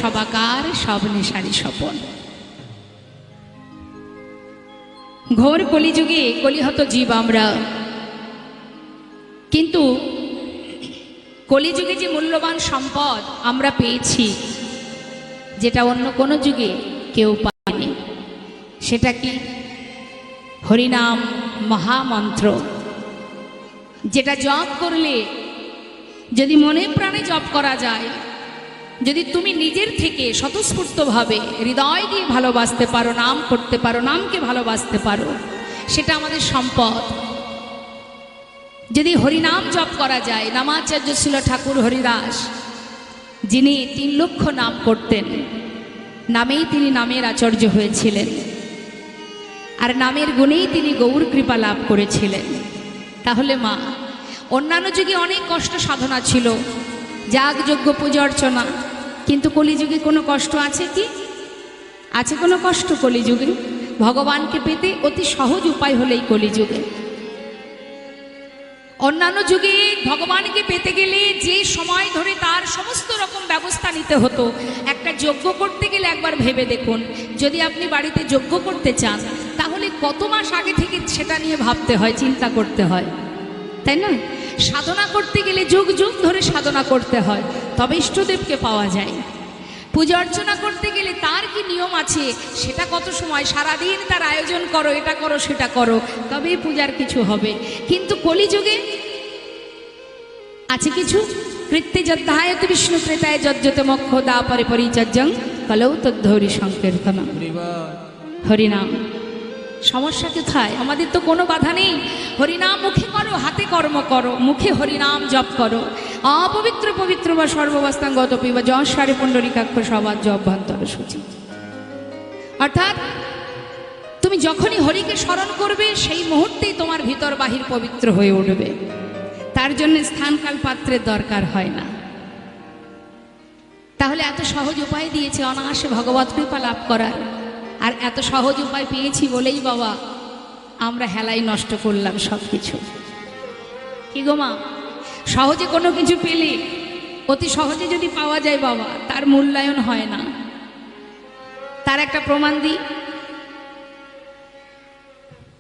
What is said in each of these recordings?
সবাকার সব নেশারি স্বপন। ঘোর কলিযুগে কলিহত জীব আমরা, কিন্তু কলিযুগে যে মূল্যবান সম্পদ আমরা পেয়েছি, যেটা অন্য কোনো যুগে কেউ পায়নি, সেটা কি? হরিনাম মহামন্ত্র, যেটা জপ করলে, যদি মনে প্রাণে জপ করা যায়, যদি তুমি নিজের থেকে স্বতঃস্ফূর্তভাবে হৃদয় দিয়ে ভালোবাসতে পারো, নাম করতে পারো, নামকে ভালোবাসতে পারো, সেটা আমাদের সম্পদ। যদি হরিনাম জপ করা যায়, নামাচার্য ছিল ঠাকুর হরিদাস, যিনি 3 লক্ষ নাম করতেন, নামেই তিনি নামের আচার্য হয়েছিলেন, আর নামের গুণেই তিনি গৌর কৃপা লাভ করেছিলেন। তাহলে মা, অন্যান্য যুগে অনেক কষ্ট সাধনা ছিল, যাগ যজ্ঞ পূজা অর্চনা, কিন্তু কলিযুগে কোনো কষ্ট আছে কি? আছে কোনো কষ্ট কলিযুগে? ভগবানকে পেতে অতি সহজ উপায় হলেই কলিযুগে। অন্যান্য যুগে ভগবানকে পেতে গেলে যে সময় ধরে তার সমস্ত রকম ব্যবস্থা নিতে হতো, একটা যজ্ঞ করতে গেলে একবার ভেবে দেখুন, যদি আপনি বাড়িতে যজ্ঞ করতে চান, তাহলে কত মাস আগে থেকে সেটা নিয়ে ভাবতে হয়, চিন্তা করতে হয়, তাই না? সাধনা করতে গেলে যুগ যুগ ধরে সাধনা করতে হয়, তবে ইষ্টদেবকে পাওয়া যায়। পূজা অর্চনা করতে গেলে তার কি নিয়ম আছে, সেটা কত সময়, সারাদিন তার আয়োজন করো, এটা করো সেটা করো, তবেই পূজার কিছু হবে। কিন্তু কলিযুগে আছে কিছু? কৃত্যে যদ্ধায়ত বিষ্ণু ত্রেতায় যজ্জতে মোক্ষ দাপরে পরিচর্যং কলৌ তদ্ধৌরি সংকীর্তন। হরিনাম। সমস্যা কোথায়? আমাদের তো কোনো বাধা নেই। হরিনাম মুখে করো, হাতে কর্ম করো, মুখে হরিনাম জপ করো। অপবিত্র পবিত্র বা সর্ববস্থাঙ্গত পিবা যশারে পুণ্ডরিকাক্ষ সবার অভ্যন্তর সূচি। অর্থাৎ তুমি যখনই হরিকে স্মরণ করবে, সেই মুহূর্তেই তোমার ভিতর বাহির পবিত্র হয়ে উঠবে। তার জন্য স্থানকাল পাত্রের দরকার হয় না। তাহলে এত সহজ উপায় দিয়েছে অনায়াসে ভগবত কৃপা লাভ করার, আর এত সহজ উপায় পেয়েছি বলেই বাবা আমরা হেলাই নষ্ট করলাম সব কিছু। কি গো মা, সহজে কোনো কিছু পেলে, অতি সহজে যদি পাওয়া যায় বাবা, তার মূল্যায়ন হয় না। তার একটা প্রমাণ দিই।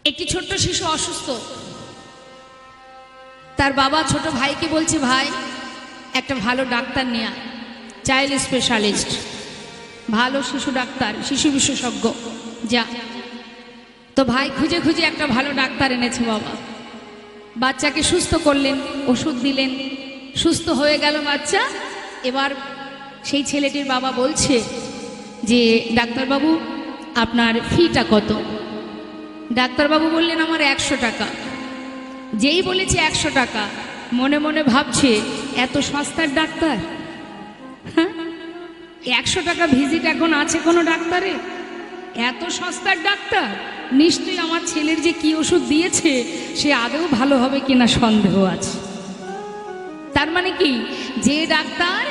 একটি ছোট্ট শিশু অসুস্থ, তার বাবা ছোট ভাইকে বলছে, ভাই একটা ভালো ডাক্তার নিয়ে আয়, চাইল্ড স্পেশালিস্ট, ভালো শিশু ডাক্তার, শিশু বিশেষজ্ঞ যা। তো ভাই খুঁজে খুঁজে একটা ভালো ডাক্তার এনেছে বাবা। বাচ্চাকে সুস্থ করলেন, ওষুধ দিলেন, সুস্থ হয়ে গেল বাচ্চা। এবার সেই ছেলেটির বাবা বলছে যে, ডাক্তারবাবু আপনার ফিটা কত? ডাক্তারবাবু বললেন, আমার 100 টাকা। যেই বলেছে 100 টাকা, মনে মনে ভাবছে, এত সস্তার ডাক্তার? হ্যাঁ, 100 টাকা ভিজিট এখন আছে কোনো ডাক্তারে? এত সস্তার ডাক্তার? নিশ্চয়ই আমার ছেলের যে কি ওষুধ দিয়েছে সে আদৌ ভালো হবে কিনা সন্দেহ আছে। তার মানে কি, যে ডাক্তার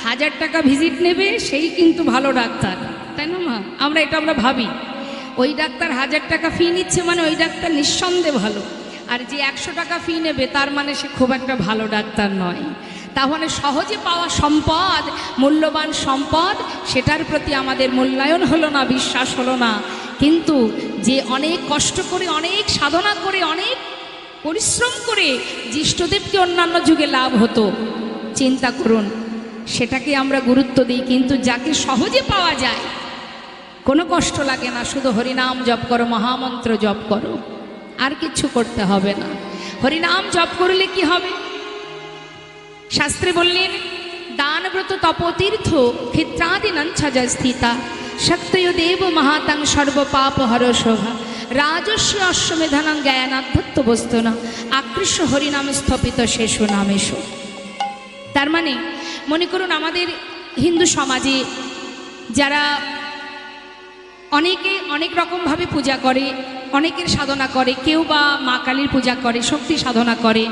1000 টাকা ভিজিট নেবে সেই কিন্তু ভালো ডাক্তার, তাই না মা? আমরা ভাবি ওই ডাক্তার 1000 টাকা ফি নিচ্ছে মানে ওই ডাক্তার নিঃসন্দেহে ভালো, আর যে 100 টাকা ফি নেবে তার মানে সে খুব একটা ভালো ডাক্তার নয়। তাহলে সহজে পাওয়া সম্পদ, মূল্যবান সম্পদ, সেটার প্রতি আমাদের মূল্যায়ন হলো না, বিশ্বাস হলো না। কিন্তু যে অনেক কষ্ট করে, অনেক সাধনা করে, অনেক পরিশ্রম করে যে ইষ্টদেবকে অন্যান্য যুগে লাভ হতো, চিন্তা করুন, সেটাকে আমরা গুরুত্ব দিই। কিন্তু যাকে সহজে পাওয়া যায়, কোনো কষ্ট লাগে না, শুধু হরিনাম জপ করো, মহামন্ত্র জপ করো, আর কিছু করতে হবে না। হরিনাম জপ করলে কি হবে? শাস্ত্রে বললেন, দানব্রত তপতীর্থ ক্ষেত্রাদিনাঞ্ছাজা স্থিতা শক্তয় দেব মহাতাং সর্বপাপ হর শোভা রাজস্ব অশ্বমেধানাং জ্ঞানাধ্যত্ত বস্তুনা আকৃষ্ট হরিনামে স্থপিত শেষু নামেশ। তার মানে মনে করুন, আমাদের হিন্দু সমাজে যারা অনেকে অনেক রকমভাবে পূজা করে, অনেকের সাধনা করে, কেউ বা মা কালীর পূজা করে, শক্তি সাধনা করে,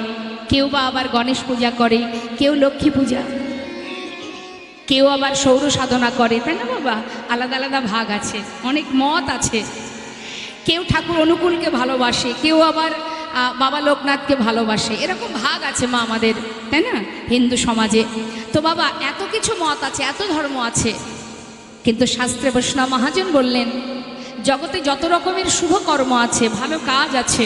কেউ বা আবার গণেশ পূজা করে, কেউ লক্ষ্মী পূজা, কেউ আবার সৌর সাধনা করে, তাই না বাবা? আলাদা আলাদা ভাগ আছে, অনেক মত আছে। কেউ ঠাকুর অনুকূলকে ভালোবাসে, কেউ আবার বাবা লোকনাথকে ভালোবাসে, এরকম ভাগ আছে মা আমাদের, তাই না, হিন্দু সমাজে। তো বাবা, এত কিছু মত আছে, এত ধর্ম আছে, কিন্তু শাস্ত্রে বৈষ্ণব মহাজন বললেন, জগতে যত রকমের শুভ কর্ম আছে, ভালো কাজ আছে,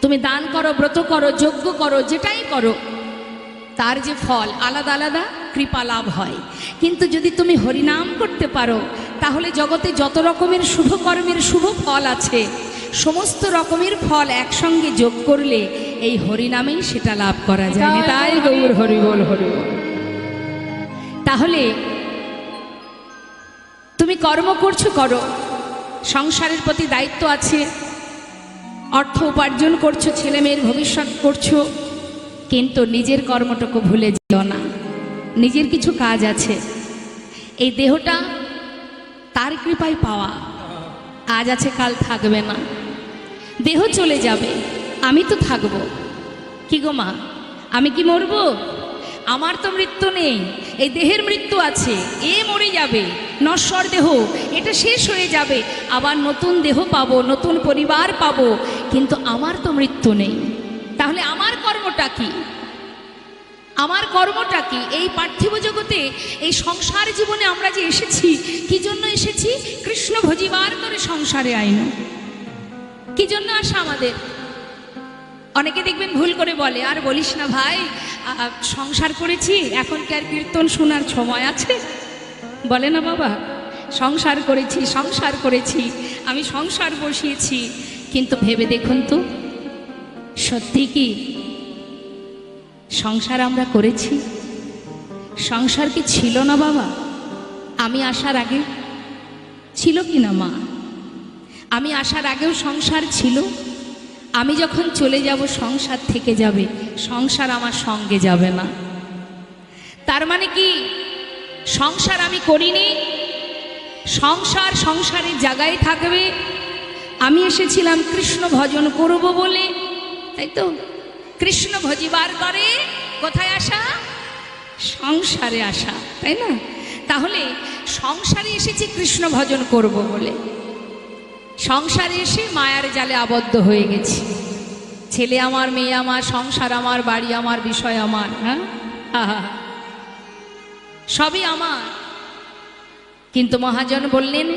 তুমি দান করো, ব্রত করো, যজ্ঞ করো, যেটাই করো, তার যে ফল আলাদা আলাদা কৃপা লাভ হয়। কিন্তু যদি তুমি হরিনাম করতে পারো, তাহলে জগতে যত রকমের শুভ কর্মের শুভ ফল আছে, সমস্ত রকমের ফল একসঙ্গে যোগ করলে এই হরিনামেই সেটা লাভ করা যায়। তাই গৌর হরি বল, হরি বল। তাহলে তুমি কর্ম করছো, করো, সংসারের প্রতি দায়িত্ব আছে, অর্থ উপার্জন করছো, ছেলে মেয়ের ভবিষ্যৎ করছো, কিন্তু নিজের কর্মটুকু ভুলে যেও না। নিজের কিছু কাজ আছে, এই দেহটা তার কৃপায় পাওয়া, আজ আছে কাল থাকবে না, দেহ চলে যাবে, আমি তো থাকবো। কি গো মা, আমি কি মরবো? আমার তো মৃত্যু নেই, এই দেহের মৃত্যু আছে, এ মরে যাবে, নশ্বর দেহ, এটা শেষ হয়ে যাবে, আবার নতুন দেহ পাবো, নতুন পরিবার পাবো, কিন্তু আমার তো মৃত্যু নেই। তাহলে আমার কর্মটা কি? আমার কর্মটা কি? এই পার্থিব জগতে, এই সংসার জীবনে আমরা যে এসেছি, কি জন্য এসেছি? কৃষ্ণ ভজিবার করে সংসারে আইন। কি জন্য আসা আমাদের? অনেকে দেখবেন ভুল করে বলে, আর বলিস না ভাই, সংসার করেছি, এখন কি আর কীর্তন শোনার সময় আছে? বলে না বাবা, সংসার করেছি, সংসার করেছি, আমি সংসার বসিয়েছি, কিন্তু ভেবে দেখুন তো, সত্যি কি সংসার আমরা করেছি? সংসার কি ছিল না বাবা? আমি আসার আগে ছিল কি না মা? আমি আসার আগেও সংসার ছিল। আমি যখন চলে যাব সংসার থেকে যাবে, সংসার আমার সঙ্গে যাবে না। তার মানে কি সংসার আমি করিনি, সংসার সংসারের জায়গায় থাকবে। আমি এসেছিলাম কৃষ্ণ ভজন করব বলে, তাই তো? কৃষ্ণ ভজিবার করে কোথায় আসা? সংসারে আসা, তাই না? তাহলে সংসারে এসেছি কৃষ্ণ ভজন করব বলে, সংসারে এসে মায়ার জালে আবদ্ধ হয়ে গেছি। ছেলে আমার, মেয়ে আমার, সংসার আমার, বাড়ি আমার, বিষয় আমার, হ্যাঁ, সবই আমার। কিন্তু মহাজন বললেন,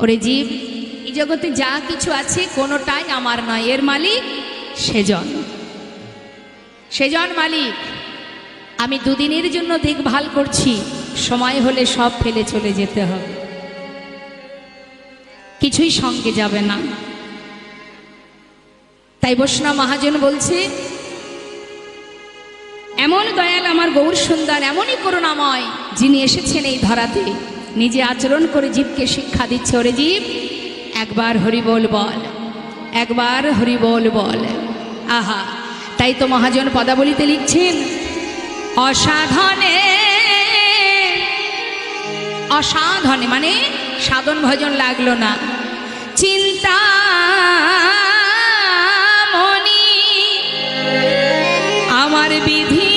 ওরে জীব, এই জগতে যা কিছু আছে কোনোটাই আমার নয়, এর মালিক সেজন, সেজন মালিক। আমি দুদিনের জন্য দেখভাল করছি, সময় হলে সব ফেলে চলে যেতে হবে, কিছুই সঙ্গে যাবে না। তাই বৈষ্ণব মহাজন বলছে, এমন দয়াল আমার গৌর সুন্দর, এমনই করুণাময়, যিনি এসেছেন এই ধরাতে, নিজে আচরণ করে জীবকে শিক্ষা দিচ্ছে। ওরে জীব, একবার হরি বল বল, একবার হরি বল বল। আহা, তাই তো মহাজন পদাবলিতে লিখছেন, অসাধনে, অসাধনে মানে সাধন ভজন লাগলো না, চিন্তা মনি আমার বিধি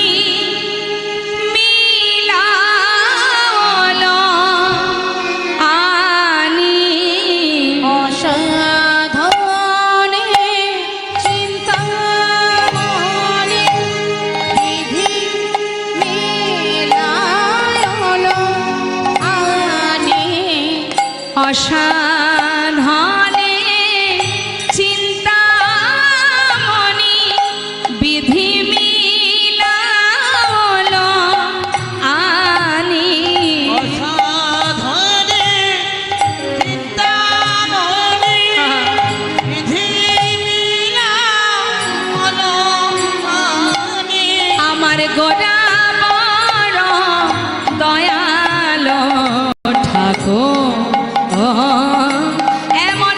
মিলালো আনি। অসাধনে চিন্তা মনি বিধি মিলালো আনি। অসাধনে চিন্তামণি বিধি মিলালো আনি। অসাধনে চিন্তামণি বিধি মিলালো আনি। আমার গোরা বড় দয়ালো ঠাকুর, এমন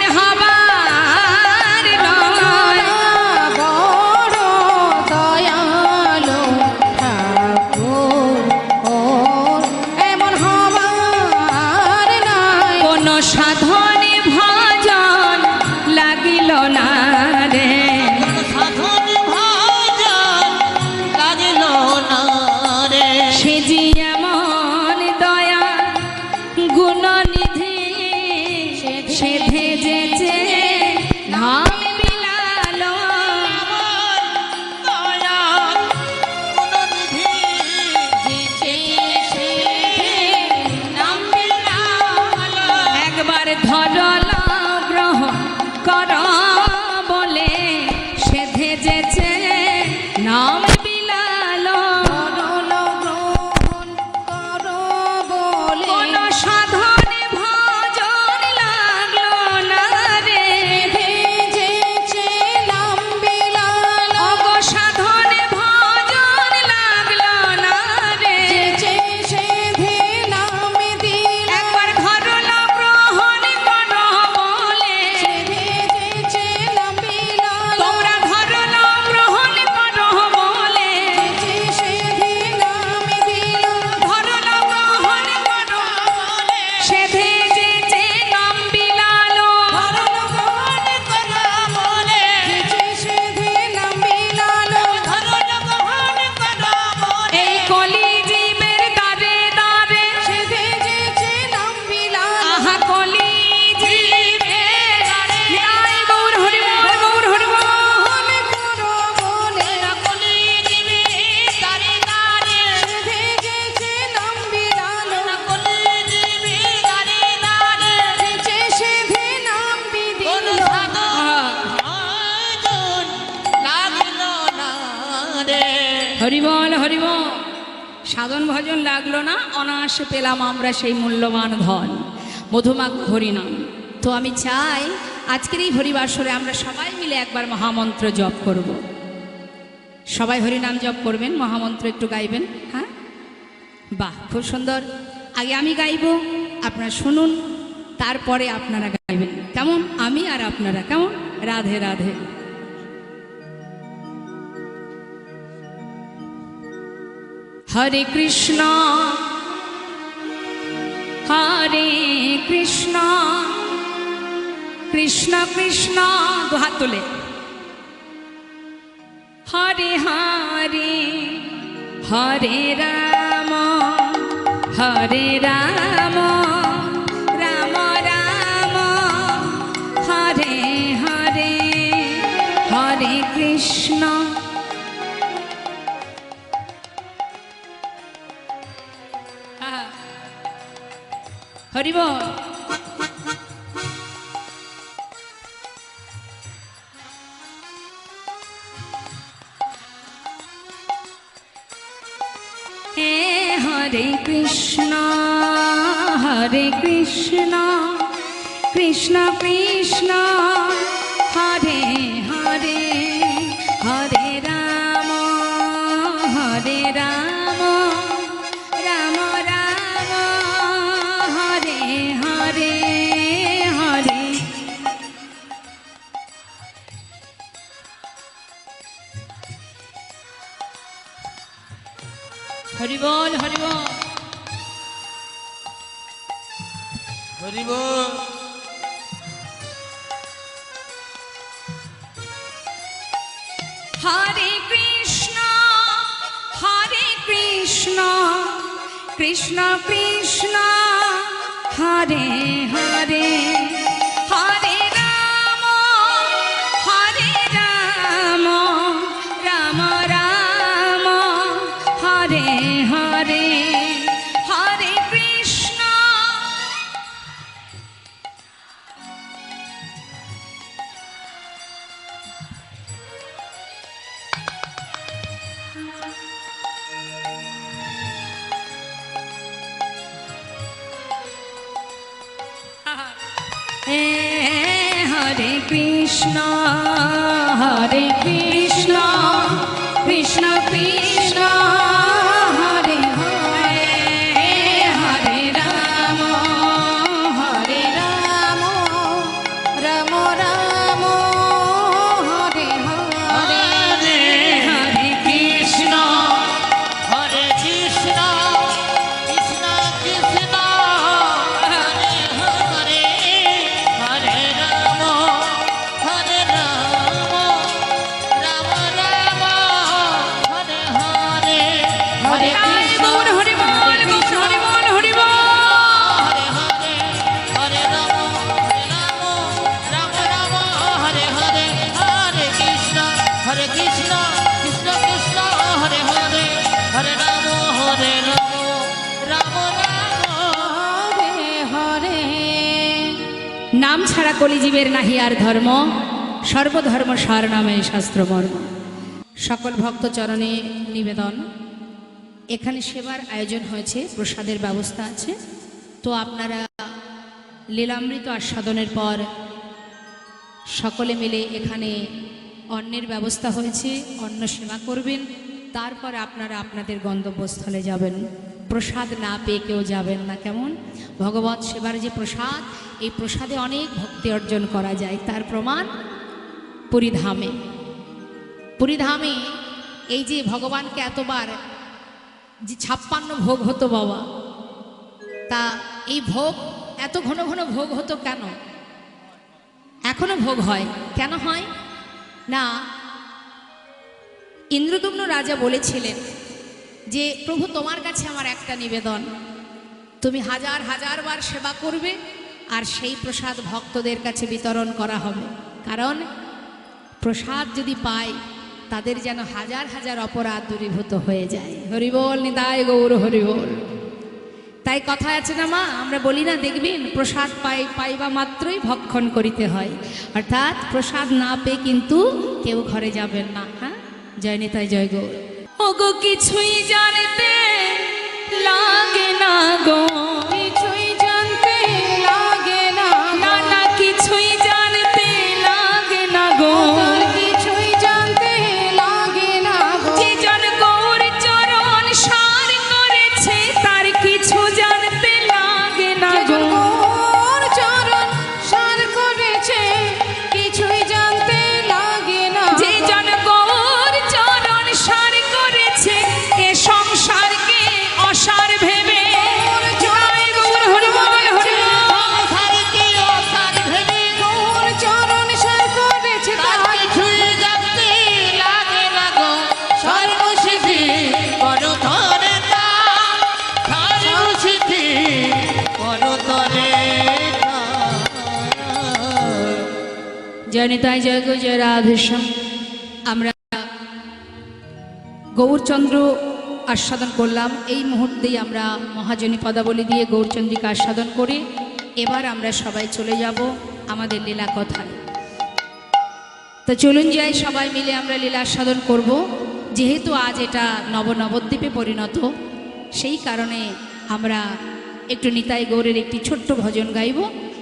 সাধনে ভজন লাগলো না রে, ভেজেছিলাম বিলাল, অগো সাধনে ভজন লাগলো না রে, যে সেদিলাম দিলাম, একবার ধরল গ্রহণ করো বলে, ভেজেছিলাম বিলাল, তোমরা ধরল গ্রহণ করো বলে, যে সেদিলাম দিলাম, ধরল গ্রহণ করো বলে, সে ভেজেছে নাম বিলালো, ধরল গ্রহণ করো বলে, যে সেদিলাম বিলাল, ধরল গ্রহণ করো বলে, এই কলি জীবের দ্বারে দ্বারে, সে ভেজেছিলাম বিলাল, আহা কলি জীবের দ্বারে, নিতাই গৌর হরি বল, গৌর হরি বল। গ্রহণ করো বলে, কলি দিবে তারে তারে, সে ভেজেছিলাম বিলাল, কলি দিবে তারে তারে, যে সেদিলাম দিলাম, লাগলো না রে, হরি বল হরি বল। সাধন ভজন লাগলো না, অনায়াসে পেলাম আমরা সেই মূল্যবান ধন মধুমাখ হরিনাম। তো আমি চাই আজকের এই হরিবাসরে আমরা সবাই মিলে একবার মহামন্ত্র জপ করব। সবাই হরিনাম জপ করবেন, মহামন্ত্র একটু গাইবেন। হ্যাঁ, বাহ, খুব সুন্দর। আগে আমি গাইব, আপনারা শুনুন, তারপরে আপনারা গাইবেন। কেমন? আমি আর আপনারা, কেমন? রাধে রাধে। হরে কৃষ্ণ হরে কৃষ্ণ কৃষ্ণ কৃষ্ণ, দুহাত তুলে, হরে হরে হরে রাম হরে রাম রাম রাম হরে হরে, হরে কৃষ্ণ। হরি বল। হে হরে কৃষ্ণ কৃষ্ণ কৃষ্ণ হরে হরে, হরে রাম রাম রাম হরে হরে, হরে হরি বল হরি বল। হরি বল। হরে কৃষ্ণ কৃষ্ণ কৃষ্ণ হরে হরে, হরে রাম রাম রাম হরে হরে, হরে কৃষ্ণ। হরে কৃষ্ণ কৃষ্ণ কৃষ্ণ হরে হরে, হরে রাম রাম রাম রাম হরে হরে, হরে কৃষ্ণ হরে কৃষ্ণ কৃষ্ণ কৃষ্ণ হরে হরে, হরে রাম রাম রাম হরে হরে, হরে কৃষ্ণ গৌর হরি বল, গৌর হরি বল, হরি বল। হরে হরে, হরে রাম রাম রাম হরে হরে, হরে কৃষ্ণ কৃষ্ণ কৃষ্ণ হরে হরে, হরে রাম রাম হরে হরে। নাম ছাড়া কলিজীবের নাহি আর ধর্ম, সর্বধর্ম সার নামে শাস্ত্র মর্ম। সকল ভক্ত চরণে নিবেদন, এখানে সেবার আয়োজন হয়েছে, প্রসাদের ব্যবস্থা আছে। তো তো আপনারা লীলামৃত আস্বাদনের পর সকলে মিলে এখানে অন্নের ব্যবস্থা হয়েছে, অন্ন সেবা করবেন, তারপরে আপনারা আপনাদের গন্তব্যস্থলে যাবেন। প্রসাদ না পেয়ে কেউ যাবেন না, কেমন? ভগবত সেবার যে প্রসাদ, এই প্রসাদে অনেক ভক্তি অর্জন করা যায়। তার প্রমাণ পুরীধামে। পুরীধামে এই যে ভগবানকে এতবার যে 56 ভোগ হতো বাবা, তা এই ভোগ এত ঘন ঘন ভোগ হতো কেন? এখনো ভোগ হয় কেন? হয় না, ইন্দ্রদুম্ন রাজা বলেছিলেন যে প্রভু তোমার কাছে আমার একটা নিবেদন, তুমি হাজার হাজার বার সেবা করবে আর সেই প্রসাদ ভক্তদের কাছে বিতরণ করা হবে। কারণ প্রসাদ যদি পায় তাদের যেন হাজার হাজার অপরাধ দূরীভূত হয়ে যায়। হরিবোল, নিতাই গৌর হরিবোল। তাই কথা আছে না মা, আমরা বলি না, দেখবেন প্রসাদ পাইবা মাত্রই ভক্ষণ করিতে হয়। অর্থাৎ প্রসাদ না পেয়ে কিন্তু কেউ ঘরে যাবেন না। হ্যাঁ, জয় নিতাই জয় গৌর। ওগো কিছুই জানতে লাগে না গো, কিছুই জানতে লাগে না, না না কিছুই জানতে লাগে না গো, তোর কিছুই জানতে লাগে না গো। যে জন গৌর চরণ সার করেছে তার কিছু জানতে লাগে না যে গো, গৌর চরণ সার করেছে কিছুই জানতে লাগে না। যে জন গৌর চরণ সার করেছে এ সংসারকে অসার ভেবে। জয় গৌর হরিবোল হরিবোল। সংসারকে অসার ভেবে গৌর চরণ সার করেছে তার কিছুই জানতে লাগে না গো। সর্বসিদ্ধি করতরে তার, সর্বসিদ্ধি করতরে তার। জয় নিতাই জয় গো, জয় রাধেশ্যাম। আমরা গৌরচন্দ্র আস্বাদন করলাম, এই মুহূর্তেই আমরা মহাজনী পদাবলী দিয়ে গৌরচন্দ্রিকা আস্বাদন করে এবার আমরা সবাই চলে যাব আমাদের লীলা কথায়। তো চলুন যাই, সবাই মিলে আমরা লীলা আস্বাদন করব। যেহেতু আজ এটা নবদ্বীপে পরিণত, সেই কারণে আমরা একটু নিতাই গৌরের একটি ছোট্ট ভজন গাইব,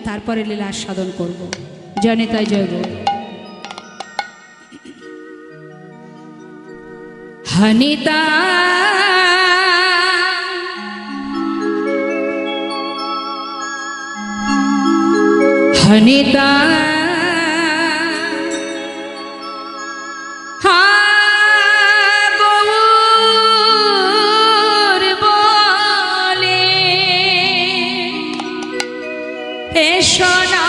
তারপরে লীলা আস্বাদন করব। জয় নিতাই জয় গৌর। হনিতা হনিতা গৌর বলে এসো না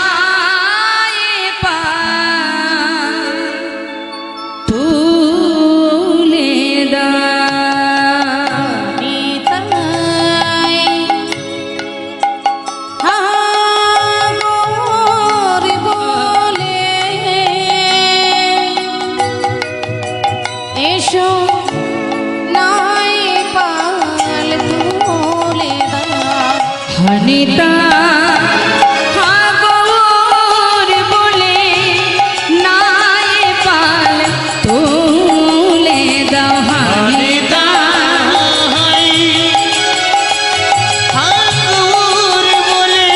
হনিতা গৌর বলে নাই পাল তুলে দাও। হনিতা গৌর বলে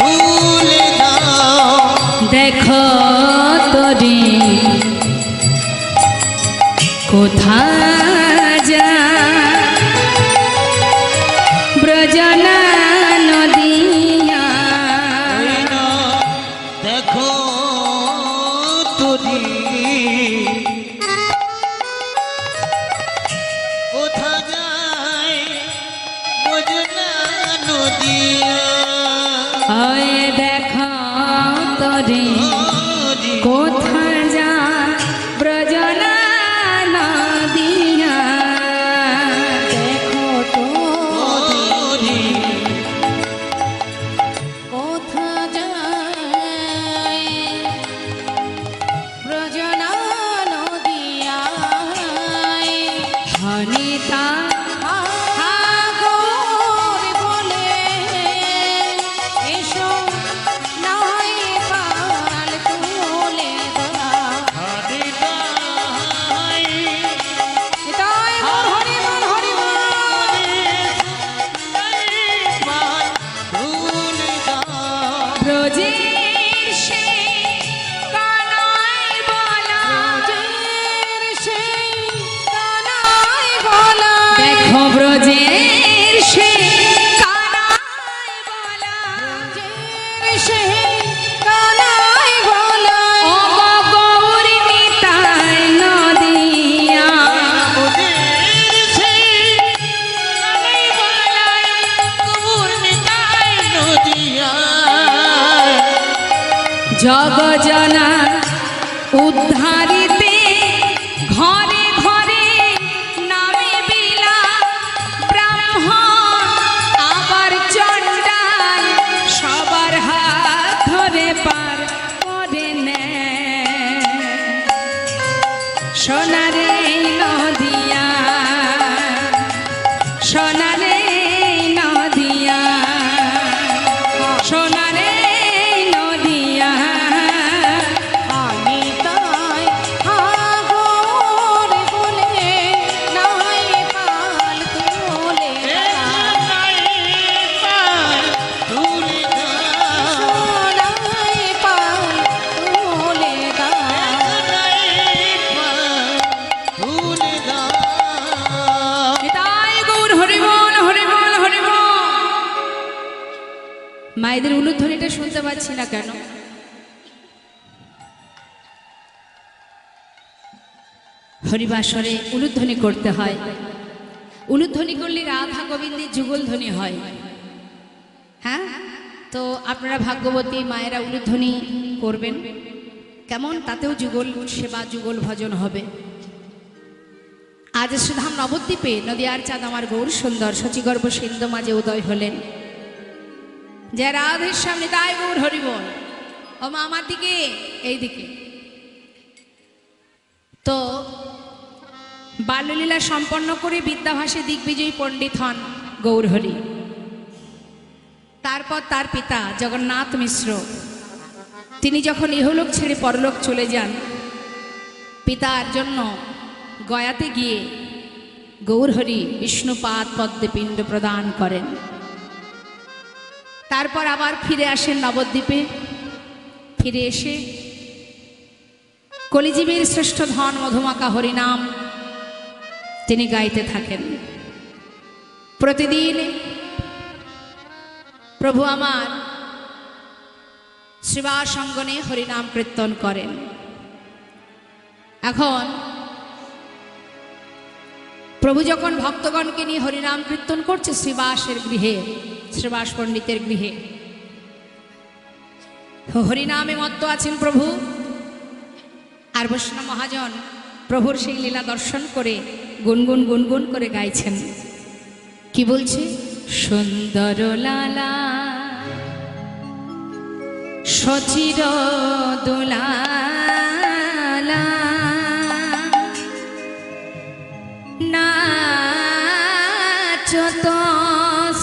তুলে দাও। দেখো তোরে কোথায় যা ব্রজনা নদিয়া। দেখো তোরি কোথা যায় ব্রজনা নদিয়া। ওই দেখো তোরে কোথায় যা ব্রজনা নদিয়া। দেখো তোরি কোথা যায় ব্রজনা নদিয়া। হনিতা গৌর বলে এসো নাই পাল জগজনা উদ্ধারিতে ঘরে ঘরে নামে বিলা ব্রাহ্মণ আবার চণ্ডাল সবার হাত ধরে পার করে নেয় সোনারে নদিয়া সোনারে নদিয়া সোনারে নদিয়া আমি তাই হাগর বলে নাই পাল তুলে সোনাই পাল তুলে নিতাই গৌর হরি বল হরি বল হরি বল। মায়েদের উলুধ্বনিটা শুনতে পাচ্ছি না কেন? হরিবাসরে উলুধ্বনি করতে হয়। উলুধ্বনি করলে রাধা গোবিন্দের যুগলধ্বনি হয়। হ্যাঁ, তো আপনারা ভাগ্যবতী মায়েরা উলুধ্বনি করবেন কেমন, তাতেও যুগল সেবা যুগল ভজন হবে। আজ সুধাম নবদ্বীপে নদিয়ার চাঁদ আমার গৌর সুন্দর শচীগর্ভ সিন্ধু মাঝে উদয় হলেন। যে রাধের সামনে তাই গৌর হরি বল। ও মা আমার দিকে, এই দিকে। তো বাল্যলীলা সম্পন্ন করে বিদ্যাভাসে দিগ্বিজয়ী পণ্ডিত হন গৌর হরি। তারপর তার পিতা জগন্নাথ মিশ্র তিনি যখন ইহলোক ছেড়ে পরলোক চলে যান, পিতার জন্য গয়াতে গিয়ে গৌরহরি বিষ্ণুপাদ পদ্মে পিণ্ড প্রদান করেন। তারপর আবার ফিরে আসেন নবদ্বীপে। ফিরে এসে কলিজীবের শ্রেষ্ঠ ধন মধুমাকা হরিনাম তিনি গাইতে থাকেন। প্রতিদিন প্রভু আমার শ্রীবাস অঙ্গনে হরিনাম কীর্তন করেন। এখন প্রভু যখন ভক্তগণকে নিয়ে হরিনাম কীর্তন করছে শ্রীবাসের গৃহে, শ্রীবাস পণ্ডিতের গৃহে, হরিনামে মত্ত আছেন প্রভু। আর বৈষ্ণব মহাজন প্রভুর সেই লীলা দর্শন করে গুনগুন গুনগুন করে গাইছেন। কি বলছে? সুন্দর লালা সচির দোলালা নাচত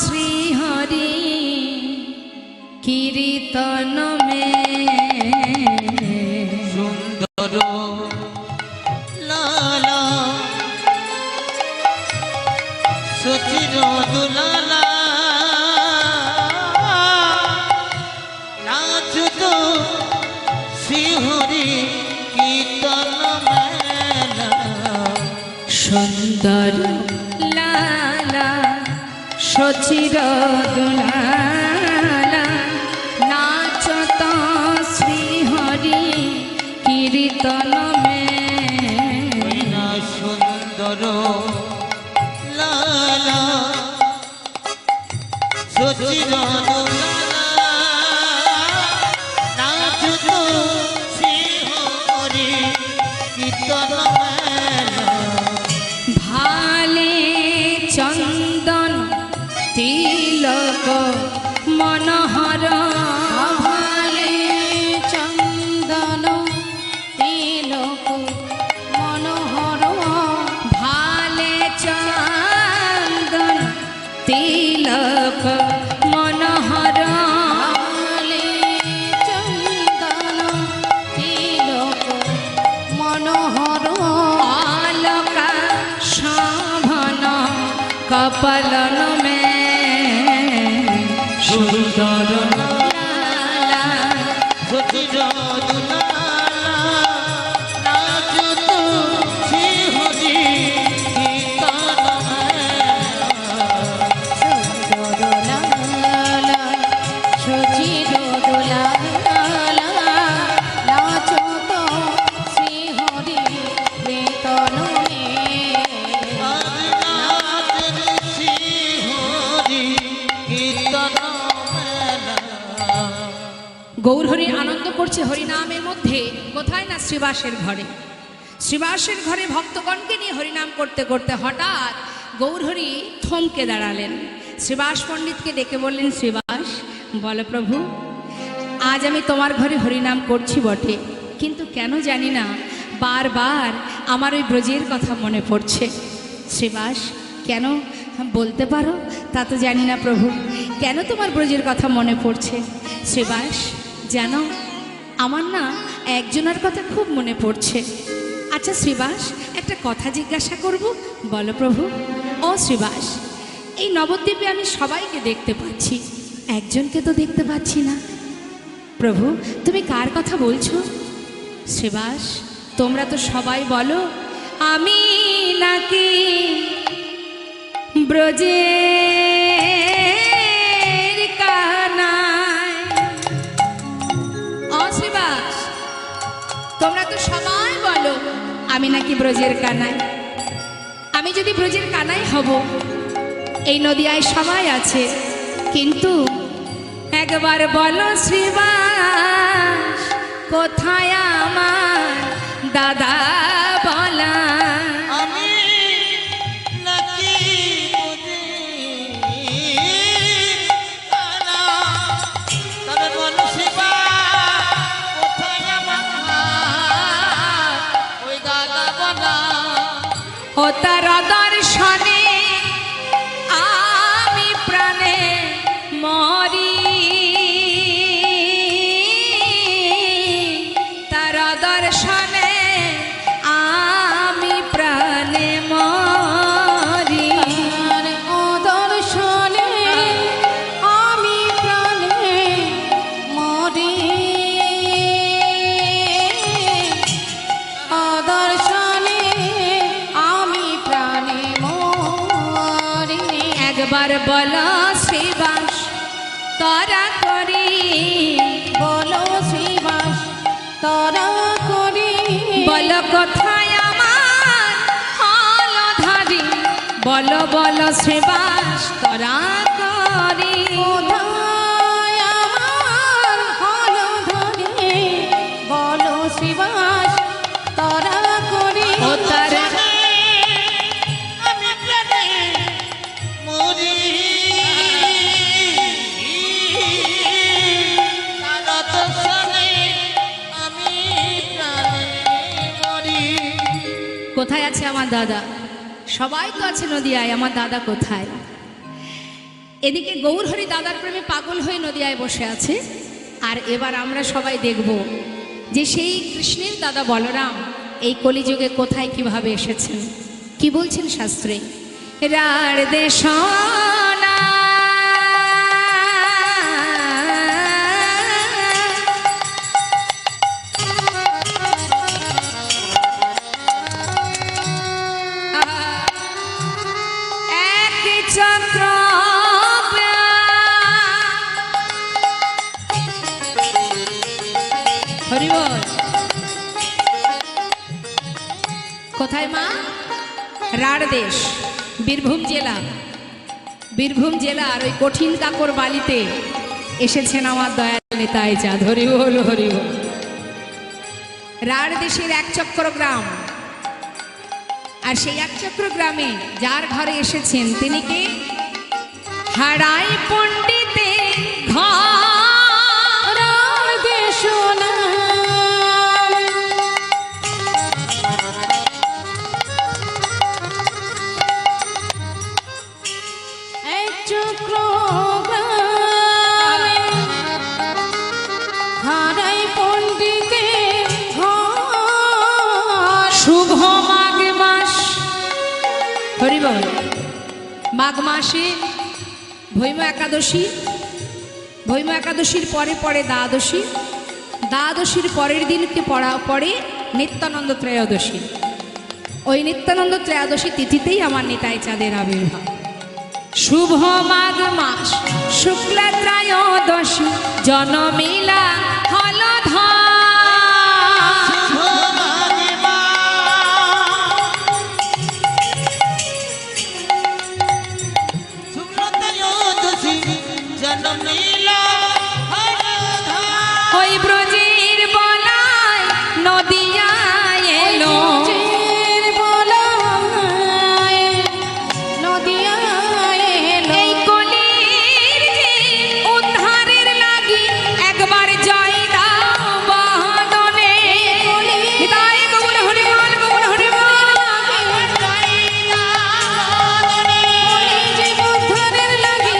শ্রীহরি কীর্তন মে সুন্দর লালা সচির দুলালা নাচত শ্রীহরি কীর্তন মেলা সুন্দর লালা সচির দোলালা নাচত শ্রীহরি কীর্তন মে না সুন্দর লালা সচির দুলালা নাচত শ্রীহরি কীর্তন মেলা ভালে চন্দন তিলক মনোহর ভালে চন্দন তিলক মনোহর ভালে চন্দন তিলক মনোহর ভালে চন্দন তিলক মনোহর অলকা শোভন কপলন মে সুন্দর লালা সচির দুলালা নাচত শ্রীহরি কীর্তন মেলা দোলালা সচির দোলালা নাচত শ্রীহরি কীর্তন মে নাচত শ্রীহরি কীর্তন মেলা গৌরহরি আনন্দ করছে হরিনামের মধ্যে, কোথায় না শ্রীবাসের ঘরে। শ্রীবাসের ঘরে ভক্তগণকে নিয়ে হরিনাম করতে করতে হঠাৎ গৌরহরি থমকে দাঁড়ালেন। শ্রীবাস পণ্ডিতকে ডেকে বললেন, শ্রীবাস বলো প্রভু, আজ আমি তোমার ঘরে হরিনাম করছি বটে, কিন্তু কেন জানি না বারবার আমার ওই ব্রজের কথা মনে পড়ছে। শ্রীবাস কেন বলতে পারো? তা তো জানি না প্রভু, কেন তোমার ব্রজের কথা মনে পড়ছে? শ্রীবাস জানো, আমার না একজনের কথা খুব মনে পড়ছে। আচ্ছা শ্রীবাস, একটা কথা জিজ্ঞাসা করব, বলো প্রভু। ও শ্রীবাস, এই নবদ্বীপে আমি সবাইকে দেখতে পাচ্ছি, একজনকে তো দেখতে পাচ্ছি না। প্রভু তুমি কার কথা বলছো? শ্রীবাস তোমরা তো সবাই বলো আমি নাকি ব্রজের কানাই। ও শ্রীবাস তোমরা তো সবাই বলো আমি নাকি ব্রজের কানাই। আমি যদি ব্রজের কানাই হব, এই নদিয়ায় সবাই আছে, কিন্তু একবার বলো শ্রীবাস কোথায় আমার দাদা বলা? আমি নাকি তবে বলো শিবা কোথায় আমার ওই দাদা বলা? ও তার দর্শনে আমি প্রাণে মরি, তার দর্শনে আমি প্রাণে মরি। তার অদর্শনে আমি প্রাণে মরি, অদর্শনে আমি প্রাণে মরি। একবার বলো শ্রীবাস তরা করি, বলো শ্রীবাস তরা করি, বলো কোথায় আমার হলধারি, বলো বলো শ্রীবাস তরা করি। কোথায় আমার হলধরে, বলো শ্রীবাস তরা করি। ও তার আমি প্রাণে মরি, তার দর্শনে আমি প্রাণে মরি। কোথায় আছে আমার দাদা? সবাই তো আছে নদিয়ায়, আমার দাদা কোথায়? এদিকে গৌরহরি দাদার প্রেমে পাগল হয়ে নদিয়ায় বসে আছে, আর এবার আমরা সবাই দেখব যে সেই কৃষ্ণের দাদা বলরাম এই কলিযুগে কোথায় কিভাবে এসেছেন। কি বলছেন শাস্ত্রে? রার দেশনা এক চক্র হরিবল। কোথায় মা? রাঢ় দেশ, বীরভূম জেলা। বীরভূম জেলার ওই কঠিন কাকর বালিতে এসেছেন আমার দয়াল নেতাই চাঁদ। হরিবল হরিবল। রাঢ় দেশের একচক্র গ্রাম, আর সেই একচক্র গ্রামে যার ঘরে এসেছেন তিনি কে? হারাই পণ্ডিতে ঘর দেশনা এক চক্র গ্রামে হারাই পণ্ডিতে ঘর। শুভ মাঘ মাস। হরিবল। মাঘ মাসে ভৈম একাদশী, ভৈম একাদশীর পরে পরে দ্বাদশী, দ্বাদশীর পরের দিনকে পরে নিত্যানন্দ ত্রয়োদশী। ওই নিত্যানন্দ ত্রয়োদশী তিথিতেই আমার নিতাই চাঁদের আবির্ভাব। শুভ মাঘ মাস শুক্লা ত্রয়োদশী জনমিলা হলধা। ওই ব্রজের বলায় নদিয়া এলো ব্রজের বলায় নদিয়া এলো। এই কলির যে উদ্ধারের লাগি একবার জয় দাও বদনে হৃদয় কবুল হরি বল কবুল হরি বল কলিযুগ উদ্ধারের লাগি,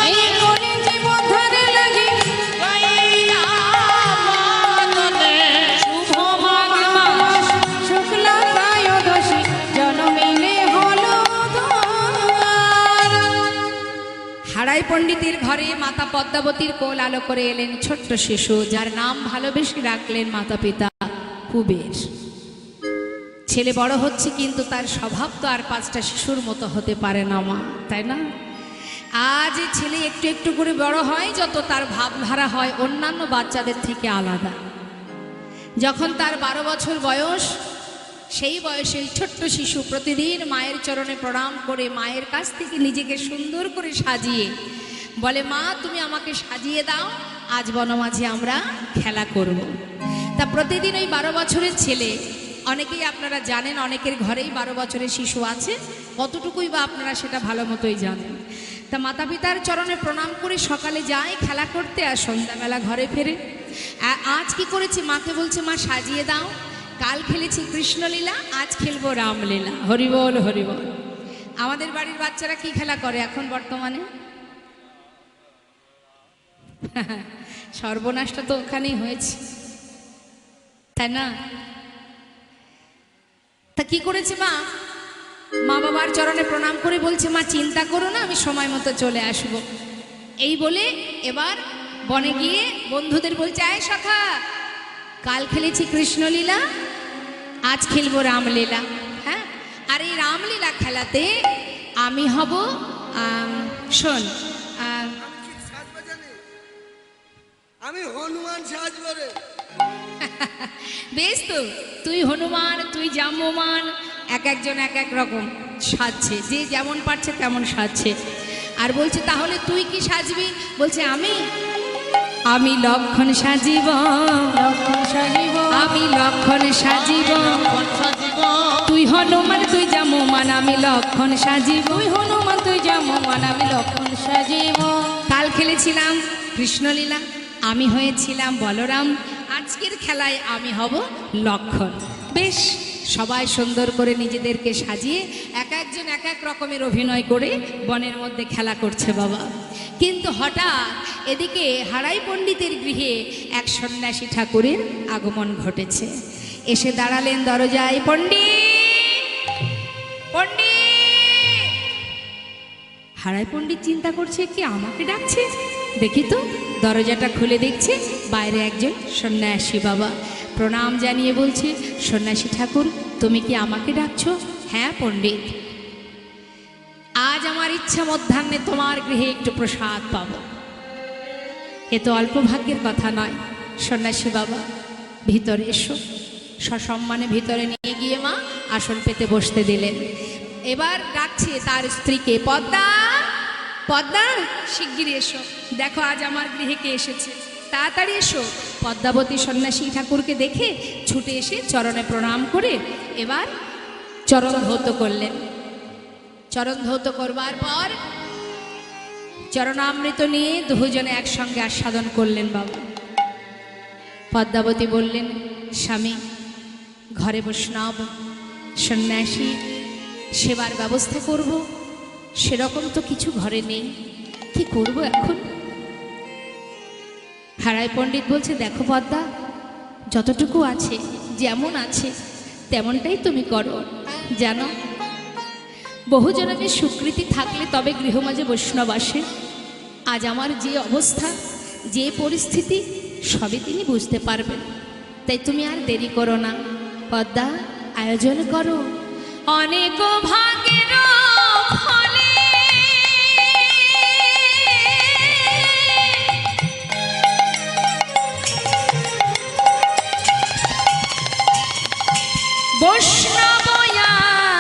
এই কলিযুগ উদ্ধারের লাগি, শুভ মাঘ মাস শুক্লা ত্রয়োদশী জনমিলে হলো উদ্ধার। হারাই পণ্ডিতের ঘরে মাতা পদ্মাবতীর কোল আলো করে এলেন ছোট্ট শিশু, যার নাম ভালোবেসে রাখলেন মাতা পিতা কুবের। ছেলে বড় হচ্ছে, কিন্তু তার স্বভাব তো আর 5টা শিশুর মতো হতে পারে না মা, তাই না? আজ এই ছেলে একটু একটু করে বড় হয়, যত তার ভাবধারা হয় অন্যান্য বাচ্চাদের থেকে আলাদা। যখন তার 12 বছর বয়স, সেই বয়সে এই ছোট্ট শিশু প্রতিদিন মায়ের চরণে প্রণাম করে মায়ের কাছ থেকে নিজেকে সুন্দর করে সাজিয়ে বলে, মা তুমি আমাকে সাজিয়ে দাও, আজ বনমাঝে আমরা খেলা করব। তা প্রতিদিন ওই 12 বছরের ছেলে, অনেকেই আপনারা জানেন অনেকের ঘরেই 12 বছরের শিশু আছে, কতটুকুই বা আপনারা সেটা ভালো মতোই জানেন। তা মাতা পিতার চরণে প্রণাম করে সকালে যায় খেলা করতে, আর সন্ধ্যাবেলা ঘরে ফেরে। আজ কি করেছে, মাকে বলছে মা সাজিয়ে দাও, কাল খেলেছি কৃষ্ণলীলা, আজ খেলবো রামলীলা। হরিবল হরিবল। আমাদের বাড়ির বাচ্চারা কি খেলা করে এখন বর্তমানে? সর্বনাশটা তো ওখানেই হয়েছে, তাই না? তা কি করেছে মা, মা বাবার চরণে প্রণাম করে বলছে, মা চিন্তা করো না, আমি সময় মতো চলে আসব। এই বলে এবার বনে গিয়ে বন্ধুদের বলছে, আয় সখা, কাল খেলেছি কৃষ্ণলীলা, আজ খেলবো রামলীলা। হ্যাঁ, আর এই রামলীলা খেলাতে আমি হব শোন, আমি হনুমান সাজবো রে। বেশ তো, তুই হনুমান, তুই জাম্বমান, এক একজন এক এক রকম সাজছে, যে যেমন পারছে তেমন সাজছে। আর বলছে তাহলে তুই কি সাজবি? বলছে আমি লক্ষণ সাজিব, লক্ষণ সাজিব, আমি লক্ষণ সাজিব, তুই হনুমান তুই জাম্বমান, আমি লক্ষণ সাজিব। তুই হনুমান তুই জাম্বমান, আমি লক্ষণ সাজিব। কাল খেলেছিলাম কৃষ্ণলীলা, আমি হয়েছিলাম বলরাম, আজকের খেলায় আমি হব লক্ষণ। বেশ, সবাই সুন্দর করে নিজেদেরকে সাজিয়ে এক একজন এক এক রকমের অভিনয় করে বনের মধ্যে খেলা করছে বাবা। কিন্তু হঠাৎ এদিকে হারাই পণ্ডিতের গৃহে এক সন্ন্যাসী ঠাকুরের আগমন ঘটেছে। এসে দাঁড়ালেন দরজায়, পণ্ডিত পণ্ডিত। হারাই পণ্ডিত চিন্তা করছে, কি আমাকে ডাকছে, দেখি তো। দরজাটা খুলে দেখছে বাইরে একজন সন্ন্যাসী বাবা। প্রণাম জানিয়ে বলছে, সন্ন্যাসী ঠাকুর তুমি কি আমাকে ডাকছো? হ্যাঁ পণ্ডিত, আজ আমার ইচ্ছা মধ্যাহ্নে তোমার গৃহে একটু প্রসাদ পাবো। এ তো অল্প ভাগ্যের কথা নয়। সন্ন্যাসী বাবা ভিতরে এসো। সসম্মানে ভিতরে নিয়ে গিয়ে মা আসন পেতে বসতে দিলেন। এবার ডাকছে তার স্ত্রীকে, পদ্মা পদ্মা শিগগিরি এসো, দেখো আজ আমার গৃহে কে এসেছে, তাড়াতাড়ি এসো। পদ্মাবতী সন্ন্যাসী ঠাকুরকে দেখে ছুটে এসে চরণে প্রণাম করে এবার চরণ ধৌত করলেন। চরণ ধৌত করবার পর চরণামৃত নিয়ে দুজনে একসঙ্গে আস্বাদন করলেন বাবা। পদ্মাবতী বললেন, স্বামী ঘরে বৈষ্ণব সন্ন্যাসী সেবার ব্যবস্থা করব, সেরকম তো কিছু ঘরে নেই, কি করব এখন? হারাই পণ্ডিত বলছে, দেখো পদ্মা, যতটুকু আছে যেমন আছে তেমনটাই তুমি করো। জানো, বহুজনের স্বীকৃতি থাকলে তবে গৃহমাঝে বৈষ্ণব আসে। আজ আমার যে অবস্থা, যে পরিস্থিতি, সবই তিনি বুঝতে পারবেন। তাই তুমি আর দেরি করো না পদ্মা, আয়োজন করো। অনেক ভাগের ফলে বৈষ্ণব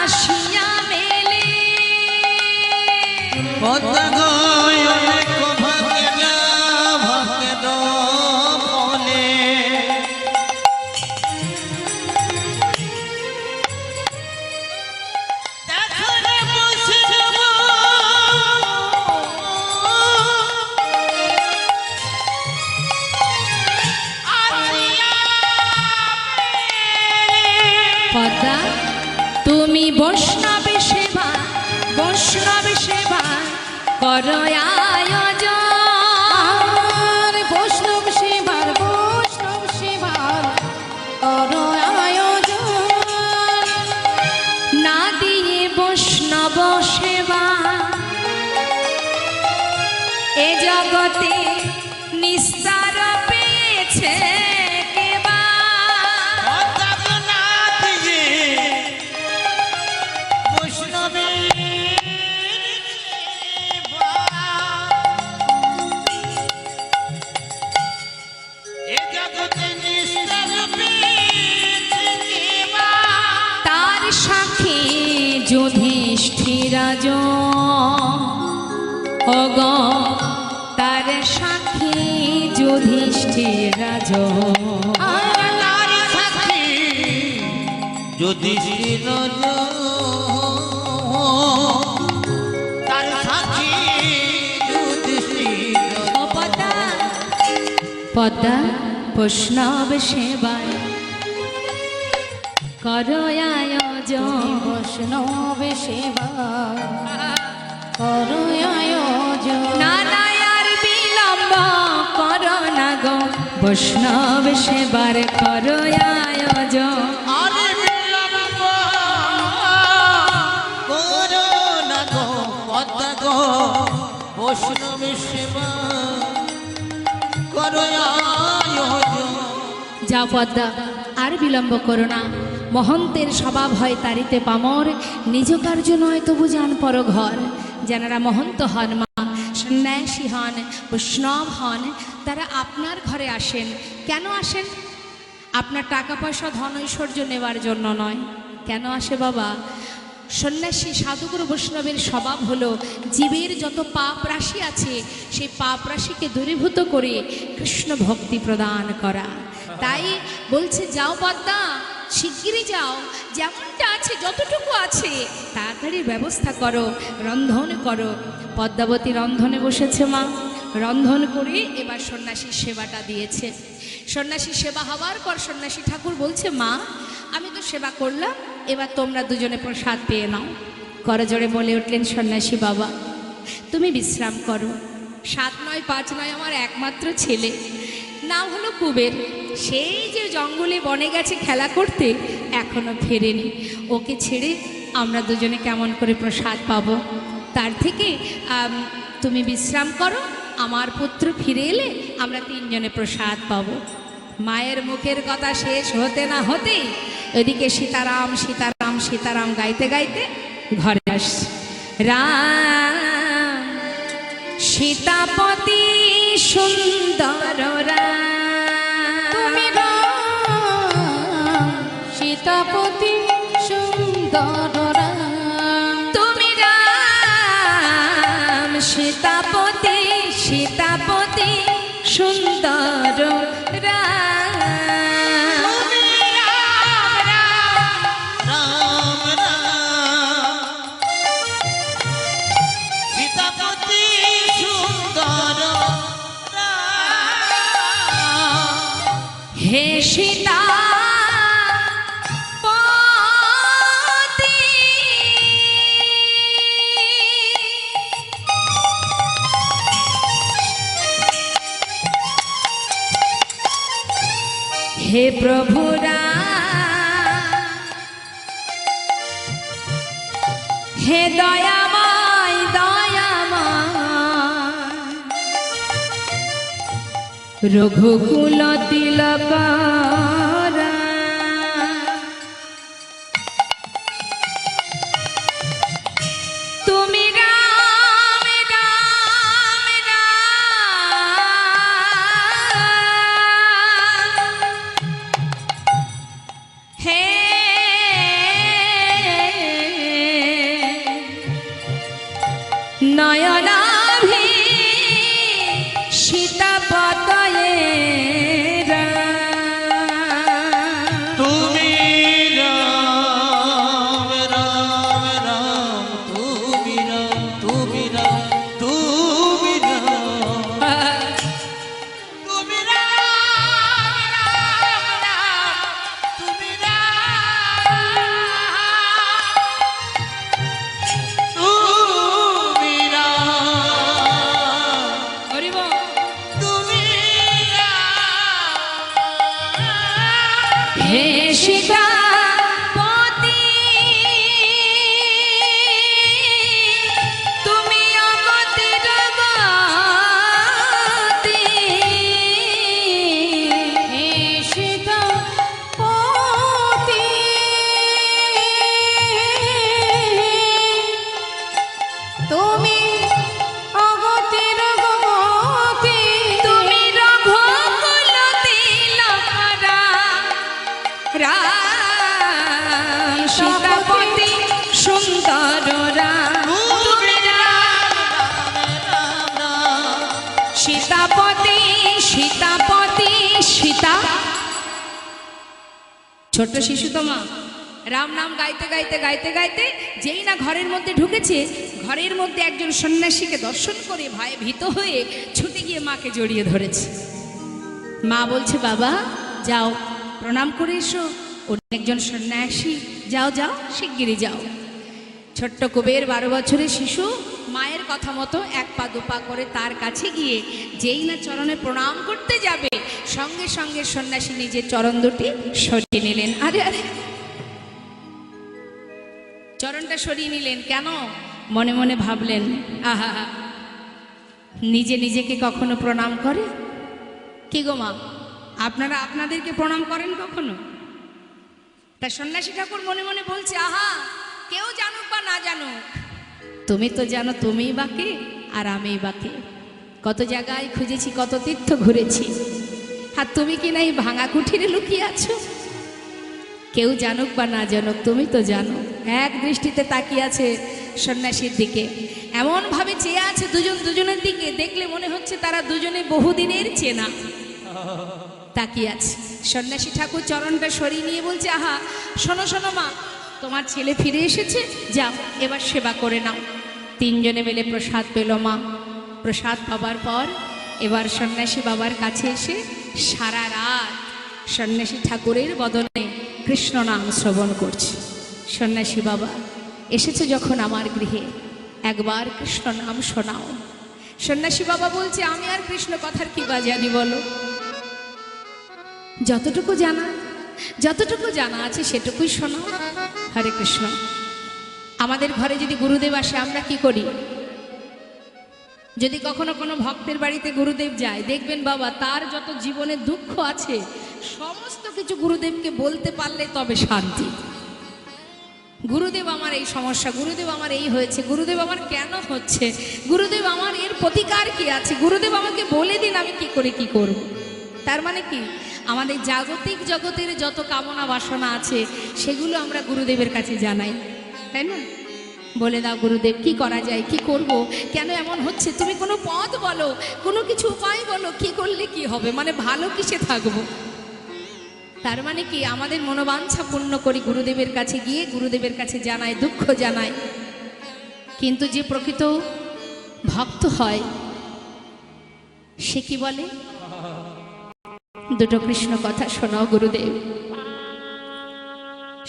আসিয়া মেলে। পদ্মা গো অনেক ভাগ্যের বৈষ্ণব সেবা করো আয়োজন। আর বৈষ্ণব সেবার করো আয়োজন। না দিয়ে বৈষ্ণব সেবা এ জগতে নিস্তার পেয়েছে কেবা। অর্থাৎ না দিয়ে বৈষ্ণবের সেবা এ জগতে নিস্তার পেয়েছে কেবা। তার সাক্ষী যুধিষ্ঠিরাজ অগ তার সাক্ষী যুধিষ্ঠিরাজ। আর নারী সাক্ষী যুধিষ্ঠির তার সাক্ষী যুধিষ্ঠির। ও পদ্মা পদ্মা বৈষ্ণব সেবায় করো আয়োজন। বৈষ্ণব সেবা করো আয়োজন। না না আর বিলম্ব করো না গো বৈষ্ণব সেবার করো আয়োজন। আরে বিলম্ব করো না গো পদ্মা গো বৈষ্ণব সেবা করো আয়োজন। যা পদ্মা আর বিলম্ব করো না। মহন্তের স্বভাব হয় তারিতে পামর, নিজ কার্য নয় তবু যান পর ঘর। যারা মহন্ত হন মা, সন্ন্যাসী হন, বৈষ্ণব হন, তারা আপনার ঘরে আসেন। কেন আসেন? আপনার টাকা পয়সা ধন ঐশ্বর্য নেওয়ার জন্য নয়। কেন আসে বাবা? সন্ন্যাসী সাধুগুরু বৈষ্ণবের স্বভাব হলো জীবের যত পাপ রাশি আছে সেই পাপ রাশিকে দূরীভূত করে কৃষ্ণ ভক্তি প্রদান করা। তাই বলছে যাও পদ্মা, শিগগিরই যাও, যেমনটা আছে যতটুকু আছে তাড়াতাড়ি ব্যবস্থা করো, রন্ধন করো। পদ্মাবতী রন্ধনে বসেছে মা, রন্ধন করে এবার সন্ন্যাসীর সেবাটা দিয়েছে। সন্ন্যাসী সেবা হওয়ার পর সন্ন্যাসী ঠাকুর বলছে মা আমি তো সেবা করলাম, এবার তোমরা দুজনে প্রসাদ পেয়ে নাও। করজোড়ে বলে উঠলেন সন্ন্যাসী বাবা তুমি বিশ্রাম করো। 7 নয় 5 নয় আমার একমাত্র ছেলে, নাম হলো কুবের, সেই যে জঙ্গলে বনে গেছে খেলা করতে এখনো ফেরেনি। ওকে ছেড়ে আমরা দুজনে কেমন করে প্রসাদ পাবো? তার থেকে তুমি বিশ্রাম করো, আমার পুত্র ফিরে এলে আমরা 3 জনে প্রসাদ পাবো। মায়ের মুখের কথা শেষ হতে না হতেই এদিকে সীতারাম সীতারাম সীতারাম গাইতে গাইতে ঘরে আসছে। রাম সীতাপতি সুন্দর তুমি রাম সীতাপতি সুন্দর রাম। তুমি রাম সীতাপতি সীতাপতি সুন্দর রাম। তুমি রাম রাম রাম সীতাপতি সুন্দর রাম। হে সীতা হে প্রভুরা হে দয়াময় দয়াময় রঘুকুল তিলক তুমি রাম রাম রাম হে নয়নাভি সীতাপতয়ে তুমি রাম রাম রাম তুমি রাম তুমি রাম তুমি রাম তুমি রাম রাম রাম তুমি রাম তুমি সীতাপতি সীতাপতি সীতা। ছোট্ট শিশু তো মা রাম নাম গাইতে গাইতে গাইতে গাইতে যেই না ঘরের মধ্যে ঢুকেছে, ঘরের মধ্যে একজন সন্ন্যাসীকে দর্শন করে ভয়ে ভীত হয়ে ছুটে গিয়ে মাকে জড়িয়ে ধরেছে। মা বলছে, বাবা যাও প্রণাম করে এসো, উনি একজন সন্ন্যাসী, যাও যাও শিগগিরই যাও। ছোট্ট কুবের 12 বছরের শিশু মায়ের কথা মতো এক পা দুপা করে তার কাছে গিয়ে যেই না চরণে প্রণাম করতে যাবে, সঙ্গে সঙ্গে সন্ন্যাসী নিজের চরণ দুটি সরিয়ে নিলেন। আরে আরে, চরণটা সরিয়ে নিলেন কেন? মনে মনে ভাবলেন, আহা নিজে নিজেকে কখনো প্রণাম করে? কি গো মা, আপনারা আপনাদেরকে প্রণাম করেন কখনো? তা সন্ন্যাসী ঠাকুর মনে মনে বলছে, আহা কেউ জানুক বা না জানুক, তুমি তো জানো তুমিই বাকে আর আমিই বাকে। কত জায়গায় খুঁজেছি, কত তীর্থ ঘুরেছি, আর তুমি কি না এই ভাঙা কুঠিরে লুকিয়ে আছো? কেউ জানুক বা না জানুক তুমি তো জানো। এক দৃষ্টিতে তাকিয়ে আছে সন্ন্যাসীর দিকে, এমন ভাবে চেয়ে আছে দুজন দুজনের দিকে, দেখলে মনে হচ্ছে তারা দুজনে বহুদিনের চেনা। তাকিয়ে আছে সন্ন্যাসী ঠাকুর চরণটা সরিয়ে নিয়ে বলছে, আহা শোনো শোনো মা, তোমার ছেলে ফিরে এসেছে, যাও এবার সেবা করে নাও। তিনজনে মিলে প্রসাদ পেল মা। প্রসাদ পাবার পর এবার সন্ন্যাসী বাবার কাছে এসে সারা রাত সন্ন্যাসী ঠাকুরের বদনে কৃষ্ণ নাম শ্রবণ করছে। সন্ন্যাসী বাবা এসেছে যখন আমার গৃহে, একবার কৃষ্ণ নাম শোনাও। সন্ন্যাসী বাবা বলছে, আমি আর কৃষ্ণ কথার কি বা জানি বলো, যতটুকু জানা আছে সেটুকুই শোনাও। হরে কৃষ্ণ। আমাদের ঘরে যদি গুরুদেব আসে আমরা কি করি? যদি কখনো কোনো ভক্তের বাড়িতে গুরুদেব যায়, দেখবেন বাবা তার যত জীবনে দুঃখ আছে সমস্ত কিছু গুরুদেবকে বলতে পারলে তবে শান্তি। গুরুদেব আমার এই সমস্যা, গুরুদেব আমার এই হয়েছে, গুরুদেব আমার কেন হচ্ছে, গুরুদেব আমার এর প্রতিকার কি আছে, গুরুদেব আমাকে বলে দিন আমি কি করে কি করব। তার মানে কি, আমাদের জাগতিক জগতের যত কামনা বাসনা আছে সেগুলো আমরা গুরুদেবের কাছে জানাই, তাই না? বলে দাও গুরুদেব কি করা যায়, কি করব, কেন এমন হচ্ছে, তুমি কোনো পথ বলো, কোনো কিছু উপায় বলো, কি করলে কি হবে, মানে ভালো কিসে থাকবো। তার মানে কি, আমাদের মনোবাঞ্ছা পূর্ণ করি গুরুদেবের কাছে গিয়ে, গুরুদেবের কাছে জানাই, দুঃখ জানাই। কিন্তু যে প্রকৃত ভক্ত হয় সে কি বলে, দুটো কৃষ্ণ কথা শোনাও গুরুদেব।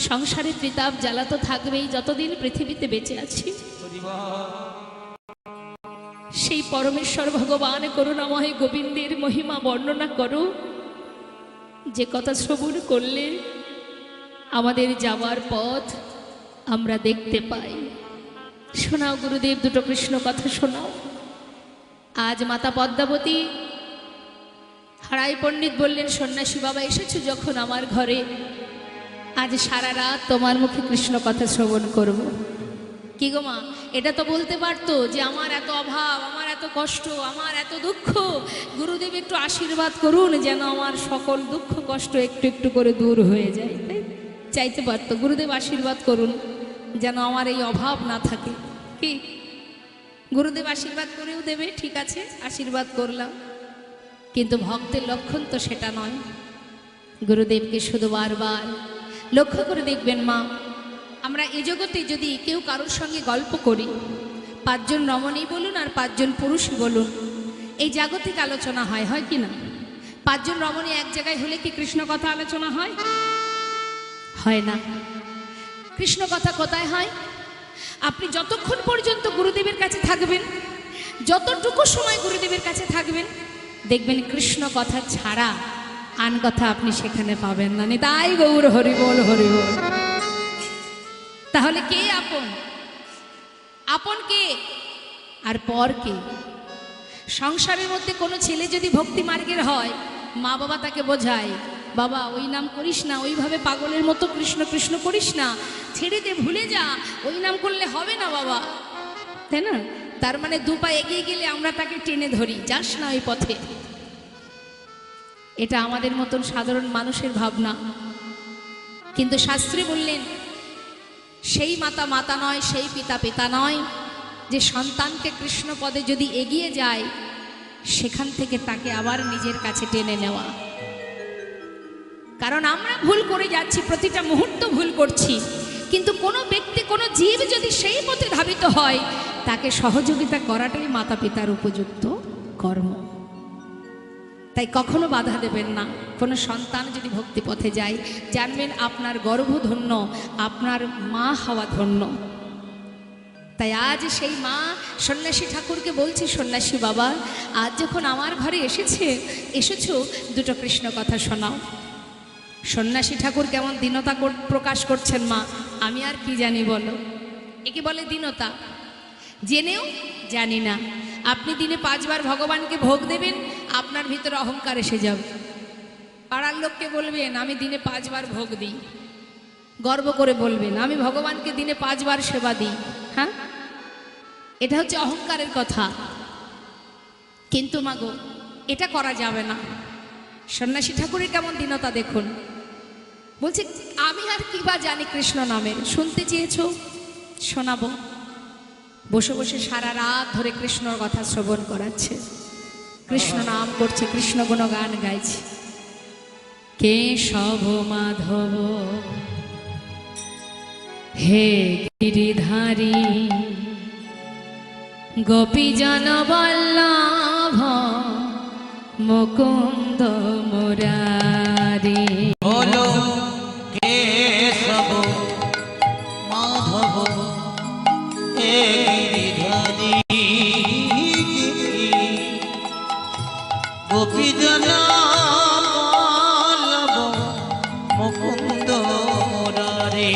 সংসারে ত্রিতাপ জ্বালা তো থাকবেই যতদিন পৃথিবীতে বেঁচে আছি। সেই পরমেশ্বর ভগবান করুণাময় গোবিন্দের মহিমা বর্ণনা করো, যে কথা শ্রবণ করলে আমাদের যাওয়ার পথ আমরা দেখতে পাই। শোনাও গুরুদেব, দুটো কৃষ্ণ কথা শোনাও। আজ মাতা পদ্মাবতী হারাই পণ্ডিত বললেন, সন্ন্যাসী বাবা এসেছো যখন আমার ঘরে, আজ সারা রাত তোমার মুখে কৃষ্ণ কথা শ্রবণ করব। কি গো মা, এটা তো বলতে পারতো যে আমার এত অভাব, আমার এত কষ্ট, আমার এত দুঃখ, গুরুদেব একটু আশীর্বাদ করুন যেন আমার সকল দুঃখ কষ্ট একটু একটু করে দূর হয়ে যায়। তাই চাইতে পারতো, গুরুদেব আশীর্বাদ করুন যেন আমার এই অভাব না থাকে। কি গুরুদেব আশীর্বাদ করেও দেবে, ঠিক আছে আশীর্বাদ করলাম, কিন্তু ভক্তের লক্ষণ তো সেটা নয়। গুরুদেবকে শুধু বারবার লক্ষ্য করে দেখবেন মা, আমরা এ জগতে যদি কেউ কারোর সঙ্গে গল্প করি, 5 জন রমণী বলুন আর 5 জন পুরুষই বলুন, এই জাগতিক আলোচনা হয়, হয় কি না? 5 জন রমণী এক জায়গায় হলে কি কৃষ্ণ কথা আলোচনা হয়? হয় না। কৃষ্ণ কথা কোথায় হয়? আপনি যতক্ষণ পর্যন্ত গুরুদেবের কাছে থাকবেন, যতটুকু সময় গুরুদেবের কাছে থাকবেন, দেখবেন কৃষ্ণ কথা ছাড়া আন কথা আপনি সেখানে পাবেন না। তাই গৌর হরি বল হরি বল। তাহলে কে আপন? আপন কে আর পর কে? সংসারের মধ্যে কোনো ছেলে যদি ভক্তি মার্গের হয়, মা বাবা তাকে বোঝায়, বাবা ওই নাম করিস না, ওইভাবে পাগলের মতো কৃষ্ণ কৃষ্ণ করিস না, ছেড়ে দে, ভুলে যা, ওই নাম করলে হবে না বাবা, তাই না? তার মানে 2 পা এগিয়ে গেলে আমরা তাকে টেনে ধরি, যাস না ওই পথে। এটা আমাদের মতন সাধারণ মানুষের ভাবনা। কিন্তু শাস্ত্রে বললেন, সেই মাতা মাতা নয়, সেই পিতা পিতা নয়, যে সন্তানকে কৃষ্ণ পদে যদি এগিয়ে যায় সেখান থেকে তাকে আবার নিজের কাছে টেনে নেওয়া। কারণ আমরা ভুল করে যাচ্ছি, প্রতিটা মুহূর্ত ভুল করছি, কিন্তু কোনো ব্যক্তি কোনো জীব যদি সেই পথে ধাবিত হয় তাকে সহযোগিতা করাটাই মাতা পিতার উপযুক্ত কর্ম। তাই কখনো বাধা দেবেন না। কোনো সন্তান যদি ভক্তি পথে যায়, জানবেন আপনার গর্ভ ধন্য, আপনার মা হওয়া ধন্য। তাই আজ সেই মা সন্ন্যাসী ঠাকুরকে বলছি, সন্ন্যাসী বাবা, আজ যখন আমার ঘরে এসেছো, দুটো কৃষ্ণ কথা শোনাও। সন্ন্যাসী ঠাকুর কেমন দীনতা প্রকাশ করছেন, মা আমি আর কি জানি বলো। একে বলে দীনতা। জেনেও জানি না। আপনি দিনে 5 বার ভগবানকে ভোগ দেবেন, আপনার ভিতরে অহংকার এসে যাবে। পাড়ার লোককে বলবেন আমি দিনে 5 বার ভোগ দিই, গর্ব করে বলবেন আমি ভগবানকে দিনে 5 বার সেবা দিই। হ্যাঁ, এটা হচ্ছে অহংকারের কথা। কিন্তু মাগো, এটা করা যাবে না। সন্ন্যাসী ঠাকুরের কেমন দীনতা দেখুন। বলছে আমি আর কি বা জানি কৃষ্ণ নামের। শুনতে চেয়েছো, শোনাবো। বসে বসে সারা রাত ধরে কৃষ্ণর কথা শ্রবণ করাচ্ছে, কৃষ্ণ নাম করছে, কৃষ্ণ গুণগান গাইছে। কেশব মাধব হে গিরিধারী, গোপীজন বল্লভ মুকুন্দ মুরারি। বলো কেশব মাধব হে গিরিধারী, গোপীজন বল্লভ মুকুন্দ মুরারি।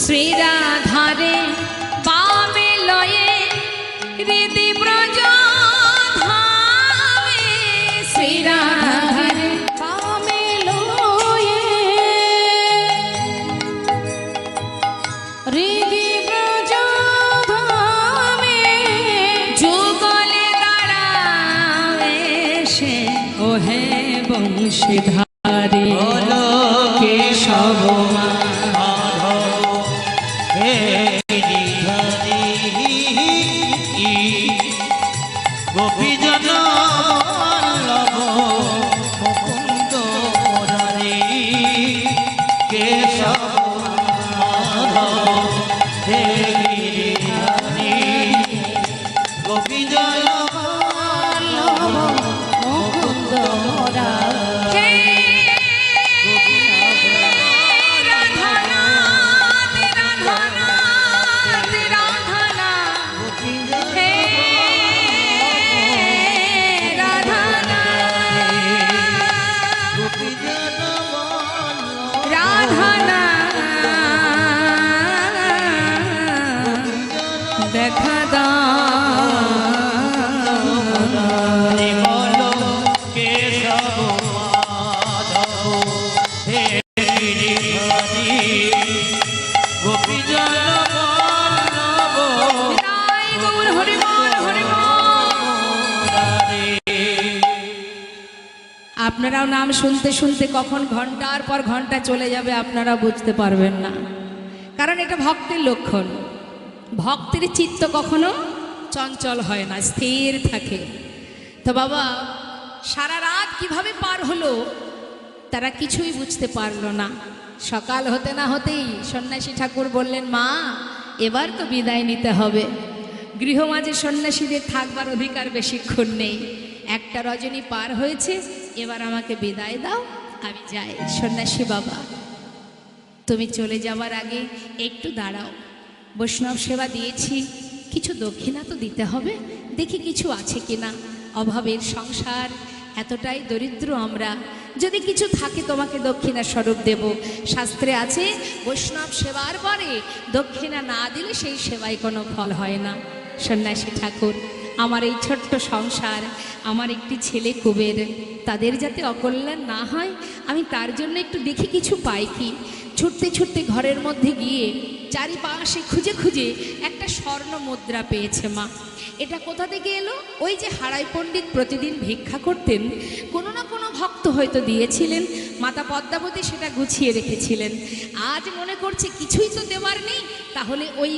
শ্রীরাধারে বামে লয়ে হৃদি ব্রজ ধামে, শ্রীরাধারে বামে লয়ে হৃদি ব্রজ ধামে, যুগলে দাঁড়াবে সে ওহে বংশীধারী। বলো কেশব মাধব হে গিরিধারী, গোপীজন বল্লভ মুকুন্দ মুরারি। কেশব মাধব হে গিরিধারী, গোপীজন বল্লভ মুকুন্দ মুরারি। হে রাধানাথ, রাধানাথ, রাধানাথ, হে রাধানাথ, রাধানাথ, দেখা বলো কেশব মাধব হে গিরিধারী, গোপীজন বল্লভ গৌর হরি বল, হরি বল। মুরারি। আপনারাও নাম শুনতে শুনতে কখন ঘন্টার পর ঘন্টা চলে যাবে আপনারা বুঝতে পারবেন না। কারণ এটা ভক্তের লক্ষণ। ভক্তের চিত্ত কখনো চঞ্চল হয় না, স্থির থাকে। তো বাবা সারা রাত কিভাবে পার হলো তারা কিছুই বুঝতে পারলো না। সকাল হতে না হতেই সন্ন্যাসী ঠাকুর বললেন, মা এবার তো বিদায় নিতে হবে। গৃহমাঝে সন্ন্যাসীদের থাকবার অধিকার বেশিক্ষণ নেই। একটা রজনী পার হয়েছে, এবার আমাকে বিদায় দাও, আমি যাই। সন্ন্যাসী বাবা, তুমি চলে যাওয়ার আগে একটু দাঁড়াও। বৈষ্ণব সেবা দিয়েছি, কিছু দক্ষিণা তো দিতে হবে, দেখি কিছু আছে কিনা। অভাবের সংসার, এতটাই দরিদ্র আমরা, যদি কিছু থাকে তোমাকে দক্ষিণা স্বরূপ দেব। শাস্ত্রে আছে বৈষ্ণব সেবার পরে দক্ষিণা না দিলে সেই সেবায় কোনো ফল হয় না। সন্ন্যাসী ঠাকুর, আমার এই ছোট্ট সংসার, আমার একটি ছেলে কুবের, তাদের যাতে অকল্যাণ না হয় আমি তার জন্য একটু দেখি কিছু পাই কি। ছুটতে ছুটতে ঘরের মধ্যে গিয়ে চারিপাশে খুঁজে খুঁজে একটা স্বর্ণ মুদ্রা পেয়েছে মা। এটা কোথা থেকে এলো? ওই যে হারাই পণ্ডিত প্রতিদিন ভিক্ষা করতেন, কোনো না কোনো ভক্ত হয়তো দিয়েছিলেন, মাতা পদ্মাবতী সেটা গুছিয়ে রেখেছিলেন। আজ মনে করছে কিছুই তো দেওয়ার নেই, তাহলে ওই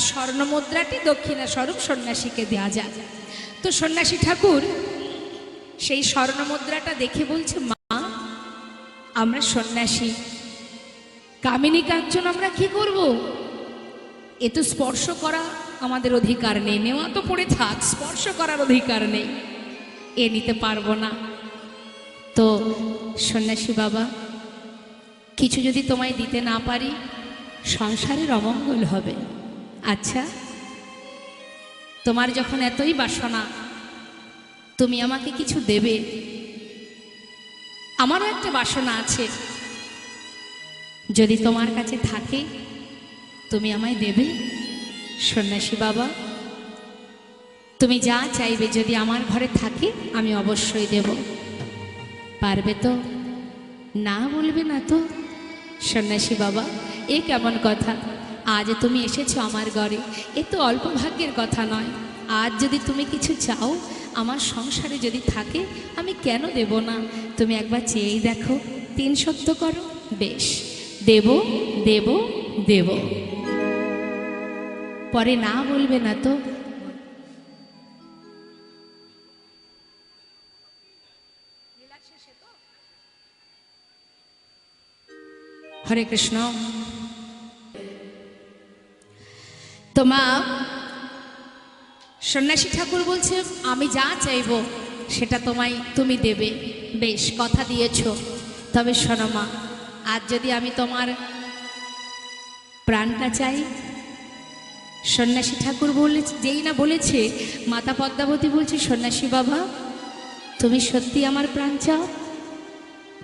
স্বর্ণ মুদ্রাটি দক্ষিণা স্বরূপ সন্ন্যাসীকে দেওয়া যায়। তো সন্ন্যাসী ঠাকুর সেই স্বর্ণ মুদ্রাটা দেখে বলছে, মা আমরা সন্ন্যাসী, কামিনী কাঞ্চন আমরা কি করব? এ তো স্পর্শ করা আমাদের অধিকার নেই, নেওয়া তো পড়ে থাক, স্পর্শ করার অধিকার নেই, এ নিতে পারবো না। তো সন্ন্যাসী বাবা, কিছু যদি তোমায় দিতে না পারি সংসারের অমঙ্গল হবে। আচ্ছা, তোমার যখন এতই বাসনা, তুমি আমাকে কিছু দেবে। আমারও একটা বাসনা আছে, যদি তোমার কাছে থাকে তুমি আমায় দেবে। সন্ন্যাসী বাবা, তুমি যা চাইবে যদি আমার ঘরে থাকে আমি অবশ্যই দেব। পারবে তো? না বলবে না তো? সন্ন্যাসী বাবা, এ কেমন কথা? আজ তুমি এসেছো আমার ঘরে, এ তো অল্প ভাগ্যের কথা নয়। আজ যদি তুমি কিছু চাও আমার সংসারে যদি থাকে, আমি কেন দেব না? তুমি একবার চেয়েই দেখো, 3 সত্য করো, বেশ দেব দেব দেব। পরে না বলবে না তো? হরে কৃষ্ণ। তো মা, সন্ন্যাসী ঠাকুর বলছে আমি যা চাইব সেটা তুমি দেবে। বেশ, কথা দিয়েছো। তবে শোনো মা, আজ যদি আমি তোমার প্রাণটা চাই। সন্ন্যাসী ঠাকুর যেই না বলেছে, মাতা পদ্মাবতী বলছে, সন্ন্যাসী বাবা তুমি সত্যি আমার প্রাণ চাও?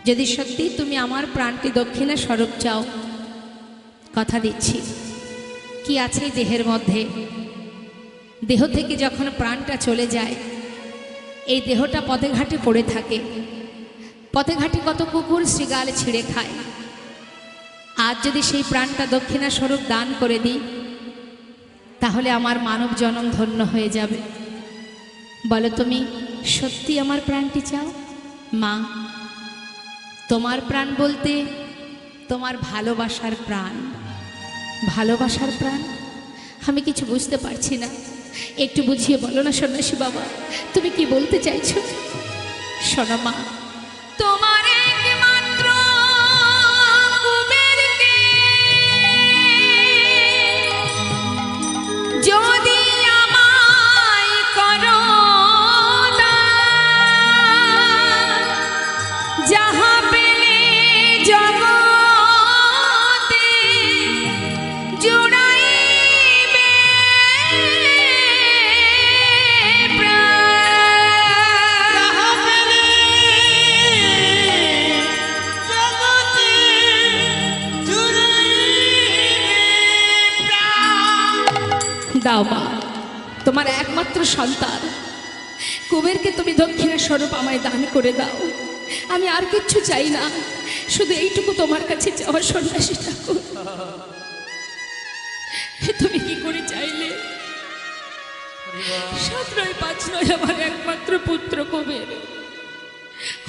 যদি সত্যি তুমি আমার প্রাণটি দক্ষিণা স্বরূপ চাও, কথা দিচ্ছি, কি আছে দেহের মধ্যে? দেহ থেকে যখন প্রাণটা চলে যায়, এই দেহটা পথে ঘাটে পড়ে থাকে। পথে ঘাটে কত কুকুর শৃগাল ছিঁড়ে খায়। আজ যদি সেই প্রাণটা দক্ষিণা স্বরূপ দান করে দিই, তাহলে আমার মানব জন্ম ধন্য হয়ে যাবে। বলো, তুমি সত্যি আমার প্রাণটি চাও? মা, তোমার প্রাণ বলতে তোমার ভালোবাসার প্রাণ। ভালোবাসার প্রাণ? আমি কিছু বুঝতে পারছি না, একটু বুঝিয়ে বলো না সন্ন্যাসী বাবা, তুমি কি বলতে চাইছো? শোনো মা, তোমার একমাত্র কুবেরকে যদি আমায় করো যাহা পেলে জগতে জুড়াইবে দাও মা, তোমার একমাত্র সন্তান কুবেরকে তুমি দক্ষিণা স্বরূপ আমায় দান করে দাও। আমি আর কিচ্ছু চাই না, শুধু এইটুকু তোমার কাছে চাওয়া। সন্ন্যাসী ঠাকুর, তুমি কি করে চাইলে? 7 নয় 5 নয়, আমার একমাত্র পুত্র কুবের,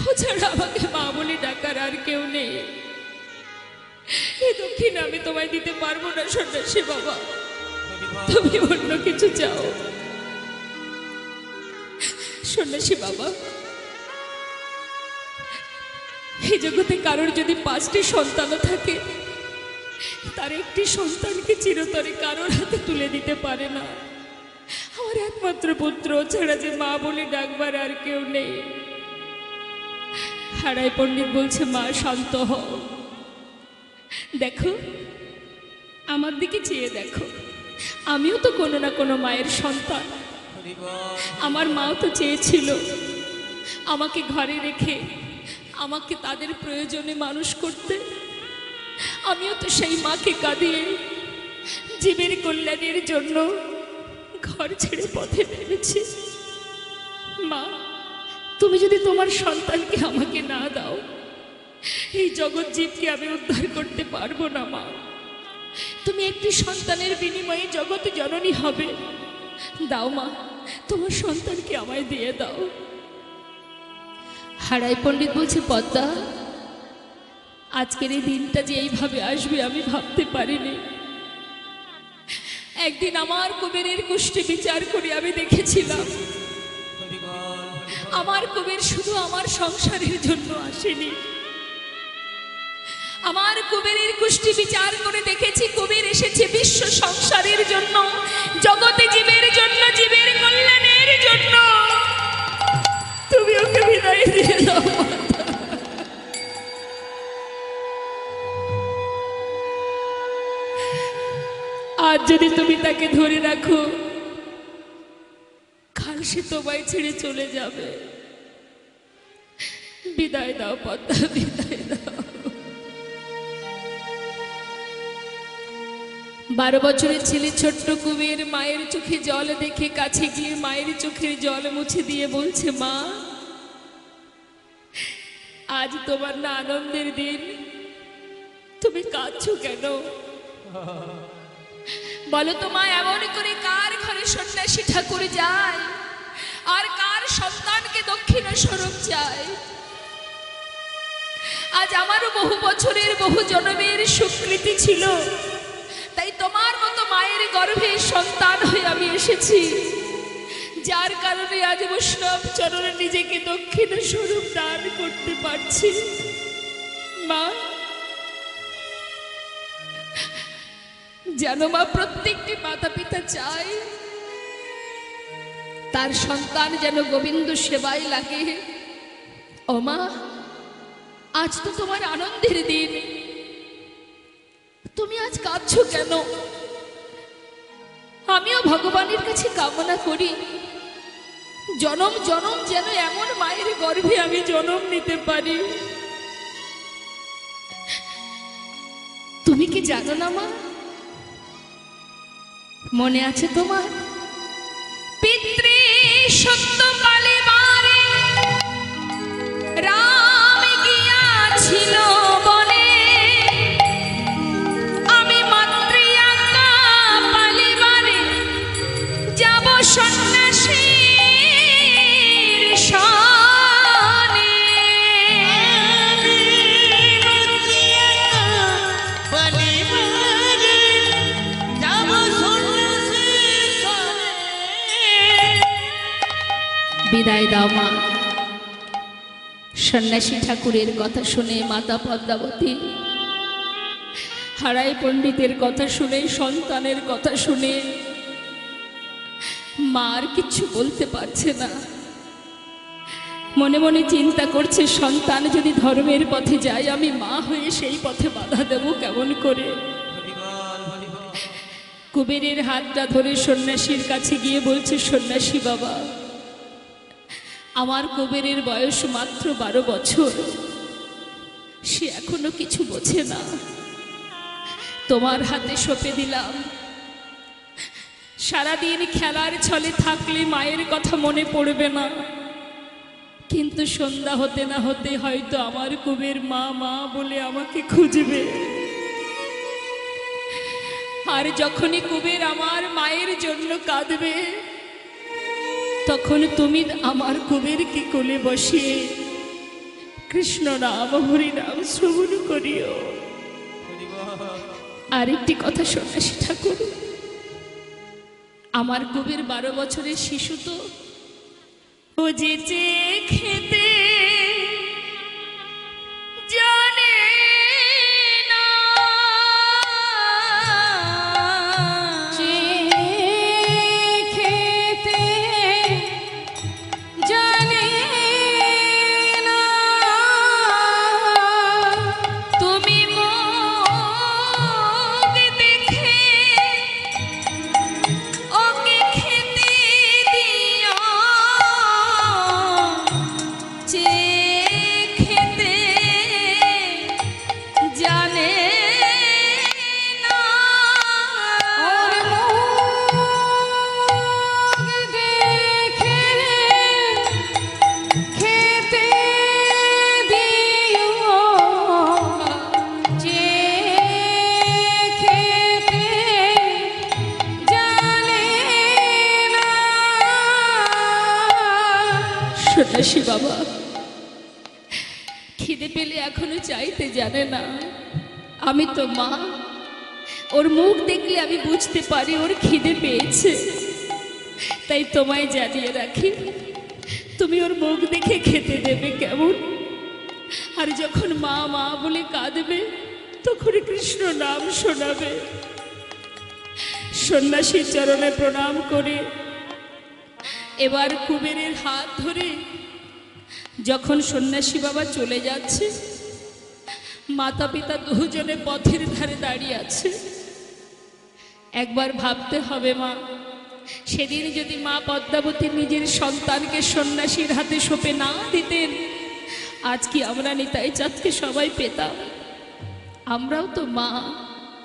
ও ছাড়া আমাকে মা বলে ডাকার আর কেউ নেই। এ দক্ষিণ আমি তোমায় দিতে পারবো না সন্ন্যাসী বাবা, তুমি অন্য কিছু চাও। সন্ন্যাসী বাবা, এই জগতে কারোর যদি 5টি সন্তানও থাকে, তার একটি সন্তানকে চিরতরে কারোর হাতে তুলে দিতে পারে না। আমার একমাত্র পুত্র ছাড়া যে মা বলে ডাকবার আর কেউ নেই। হারাই পণ্ডিত বলছে, মা শান্ত হও, দেখো আমার দিকে চেয়ে দেখো, আমিও তো কোনো না কোনো মায়ের সন্তান। আমার মাও তো চেয়েছিল আমাকে ঘরে রেখে আমাকে তাদের প্রয়োজনে মানুষ করতে। আমিও তো সেই মাকে কাঁদিয়ে জীবের কল্যাণের জন্য ঘর ছেড়ে পথে নেমেছি। মা, তুমি যদি তোমার সন্তানকে আমাকে না দাও, এই জগৎ জীবকে আমি উদ্ধার করতে পারবো না। মা, তুমি একটি সন্তানের বিনিময়ে জগৎ জননী হবে। দাও মা, তোমার সন্তানকে আমায় দিয়ে দাও। হারাই পণ্ডিত বলছে, পদ্মা, আজকের এই দিনটা যে এইভাবে আসবে আমি ভাবতে পারিনি। একদিন আমার কুবেরের গোষ্ঠী বিচার করে আমি দেখেছিলাম আমার কুবের শুধু আমার সংসারের জন্য আসেনি। আমার কুবেরের কুষ্টি বিচার করে দেখেছি, কুবের এসেছে বিশ্ব সংসারের জন্য, জগতে জীবের জন্য, জীবের কল্যাণের জন্য। তুমি ওকে বিদায় দিয়ে দাও। আর যদি তুমি তাকে ধরে রাখো, কাল সে তোমায় ছেড়ে চলে যাবে। বিদায় দাও পদ্মা, বিদায় দাও। 12 বছরের ছেলে ছোট্ট কুবের মায়ের চোখে জল দেখে কাছে গিয়ে মায়ের চোখের জল মুছে দিয়ে বলছে, মা আজ তোমার না আনন্দের দিন, তুমি কাঁদছো কেন? বলো তো মা, এমন করে কার ঘরে সন্ন্যাসী ঠাকুর যায় আর কার সন্তানকে দক্ষিণস্বরূপ যায়? আজ আমারও বহু বছরের বহু জন্মের সুকৃতি ছিল, তাই তোমার মতো মায়ের গর্ভে সন্তান হয়ে আমি এসেছি, যার কারণে আজ বৈষ্ণব চরণে নিজেকে দক্ষিণস্বরূপ দান করতে পারছি। মা যেন মা প্রত্যেকটি মাতা পিতা চায় তার সন্তান যেন গোবিন্দ সেবায় লাগে। ও মা, আজ তো তোমার আনন্দের দিন, তুমি আজ কাঁদছো কেন? আমিও ভগবানের কাছে কামনা করি জনম জনম যেন এমন মায়ের গর্ভে আমি জন্ম নিতে পারি। তুমি কি জানো না মা, মনে আছে তোমার পিতৃ সত্য পালিবারে রাম গিয়াছিল বনে, আমি মাতৃ আজ্ঞা পালিবারে যাব সন্ন্যাসীর সনে। বিদায় দাও মা। সন্ন্যাসী ঠাকুরের কথা শুনে মাতা পদ্মাবতী, হারাই পণ্ডিতের কথা শুনে, সন্তানের কথা শুনে মা আর কিচ্ছু বলতে পারছে না। মনে মনে চিন্তা করছে, সন্তান যদি ধর্মের পথে যায়, আমি মা হয়ে সেই পথে বাধা দেব কেমন করে? কুবেরের হাতটা ধরে সন্ন্যাসীর কাছে গিয়ে বলছে, সন্ন্যাসী বাবা, আমার কুবেরের বয়স মাত্র 12 বছর, সে এখনো কিছু বোঝে না। তোমার হাতে সঁপে দিলাম, সারাদিন খেলার ছলে থাকলে মায়ের কথা মনে পড়বে না, কিন্তু সন্ধ্যা হতে না হতে হয়তো আমার কুবের মা মা বলে আমাকে খুঁজবে। আর যখনই কুবের আমার মায়ের জন্য কাঁদবে, তখন তুমি আমার কুবেরকে কোলে বসিয়ে কৃষ্ণ নাম হরি নাম শ্রবণ করিও। আর একটি কথা সন্ন্যাসী ঠাকুর, আমার কুবের 12 বছরের শিশু তো, ও যে খেতে জানে না, খেতে জানে না, তুমি মুখ দেখে ওকে খেতে দিও, যে খেতে জানে না। ওর মুখ দেখে খেতে দিও, যে খেতে জানে না। সন্ন্যাসী বাবা খিদে পেলে এখনো চাইতে জানে না। আমি তো মা, ওর মুখ দেখলে আমি বুঝতে পারি ওর খিদে পেয়েছে। তাই তোমায় জানিয়ে রাখি, তুমি তুমি ওর মুখ দেখে খেতে দেবে কেমন? আর যখন মা মা বলে কাঁদবে তখন কৃষ্ণ নাম শোনাবে। সন্ন্যাসীর চরণে প্রণাম করে এবার কুবেরের হাত ধরে যখন সন্ন্যাসী বাবা চলে যাচ্ছে, মাতা পিতা দুজনে পথের ধারে দাঁড়িয়ে আছে। একবার ভাবতে হবে মা, সেদিন যদি মা পদ্মাবতী নিজের সন্তানকে সন্ন্যাসীর হাতে সঁপে না দিতেন, আজ কি আমরা নিতাই চাঁদকে সবাই পেতাম? আমরাও তো মা,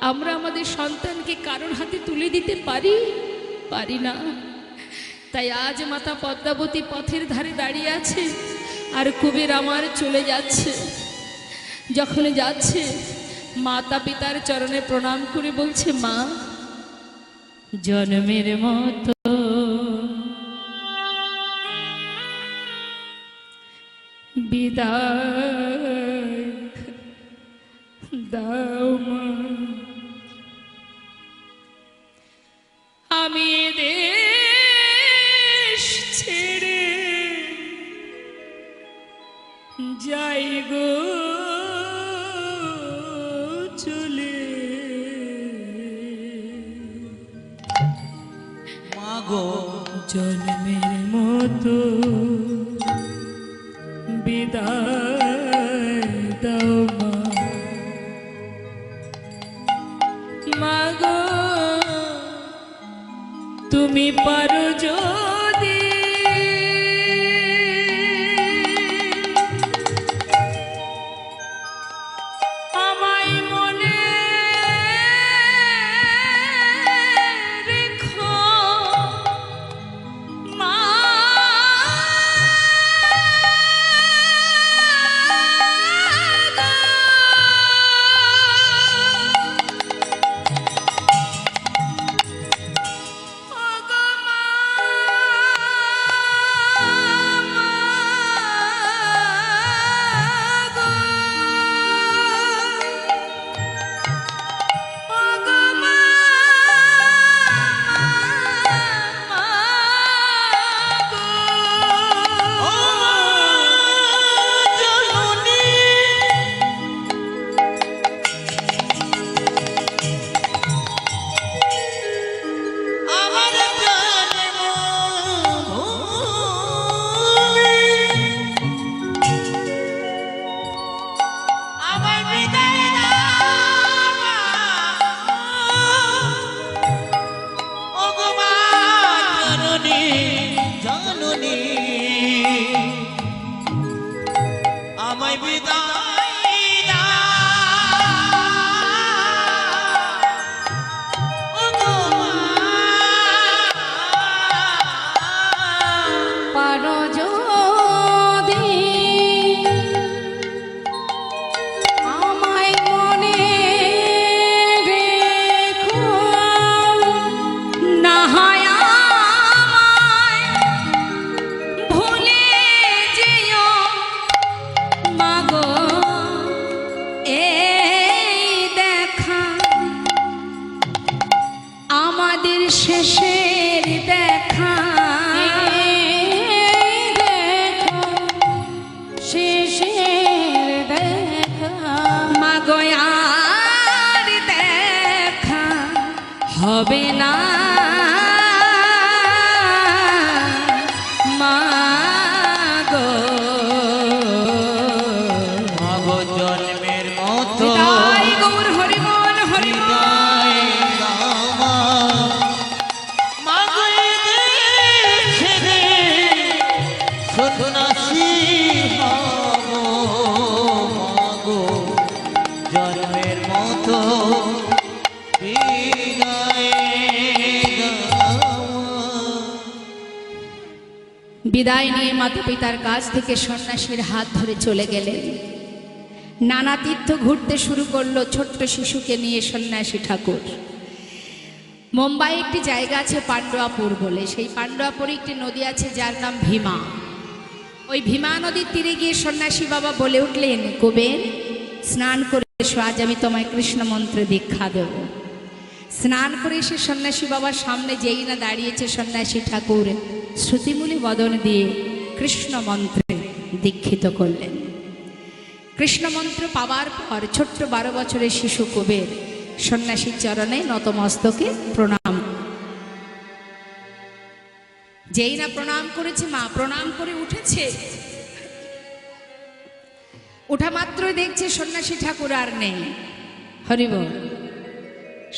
আমরা আমাদের সন্তানকে কারোর হাতে তুলে দিতে পারি না। তাই আজ মাতা পদ্মাবতী পথের ধারে দাঁড়িয়ে আছে, আর কুবের আমার চলে যাচ্ছে। যখন যাচ্ছে মাতা পিতার চরণে প্রণাম করে বলছে, মা জন্মের মতো বিদায় দাও মা, আমি এ দেশ ছেড়ে যাই গো চলে। মাগো জন্মের মতো বিদায় দাও মা, মাগো তুমি পারো যদি আমায় মনে রেখো মা, জননী আমায় বিদায় দাও, ওগো মা। পারো যদি আমায় মনে রেখো, না হয় আমায় ভুলে যেও মাগো, এই দেখা আমাদের শেষের দেখা, শেষের দেখা মাগো, আর দেখা হবে না মাগো। মাগো জন্মের মতো তাই গৌর হরিবল হরিবল। বিদায় দাও মা। মাগো এ দেশ ছেড়ে সন্ন্যাসী হব, মাগো জন্মের মতো বিদায় দাও মা। বিদায় নিয়ে মাতা পিতার কাছ থেকে সন্ন্যাসীর হাত ধরে চলে গেলেন। নানা তীর্থ ঘুরতে শুরু করলো ছোট্ট শিশুকে নিয়ে সন্ন্যাসী ঠাকুর। মুম্বাই একটি জায়গা আছে পান্ডুয়াপুর বলে, সেই পান্ডুয়াপুরে একটি নদী আছে যার নাম ভীমা। ওই ভীমা নদীর তীরে গিয়ে সন্ন্যাসী বাবা বলে উঠলেন, কুবের স্নান করে এসো, আজ আমি তোমায় কৃষ্ণ মন্ত্রে দীক্ষা দেব। স্নান করে এসে সন্ন্যাসী বাবার সামনে যেই না দাঁড়িয়েছে সন্ন্যাসী ঠাকুর শ্রুতিমূলী বদন দিয়ে কৃষ্ণ মন্ত্রে দীক্ষিত করলেন। কৃষ্ণ মন্ত্র পাওয়ার পর ছোট্ট 12 বছরের শিশু কুবের সন্ন্যাসীর চরণে নতমস্তকে প্রণাম। যেই না প্রণাম করেছে, মা প্রণাম করে উঠেছে, ওঠা মাত্রই দেখছে সন্ন্যাসী ঠাকুর আর নেই। হরিবল।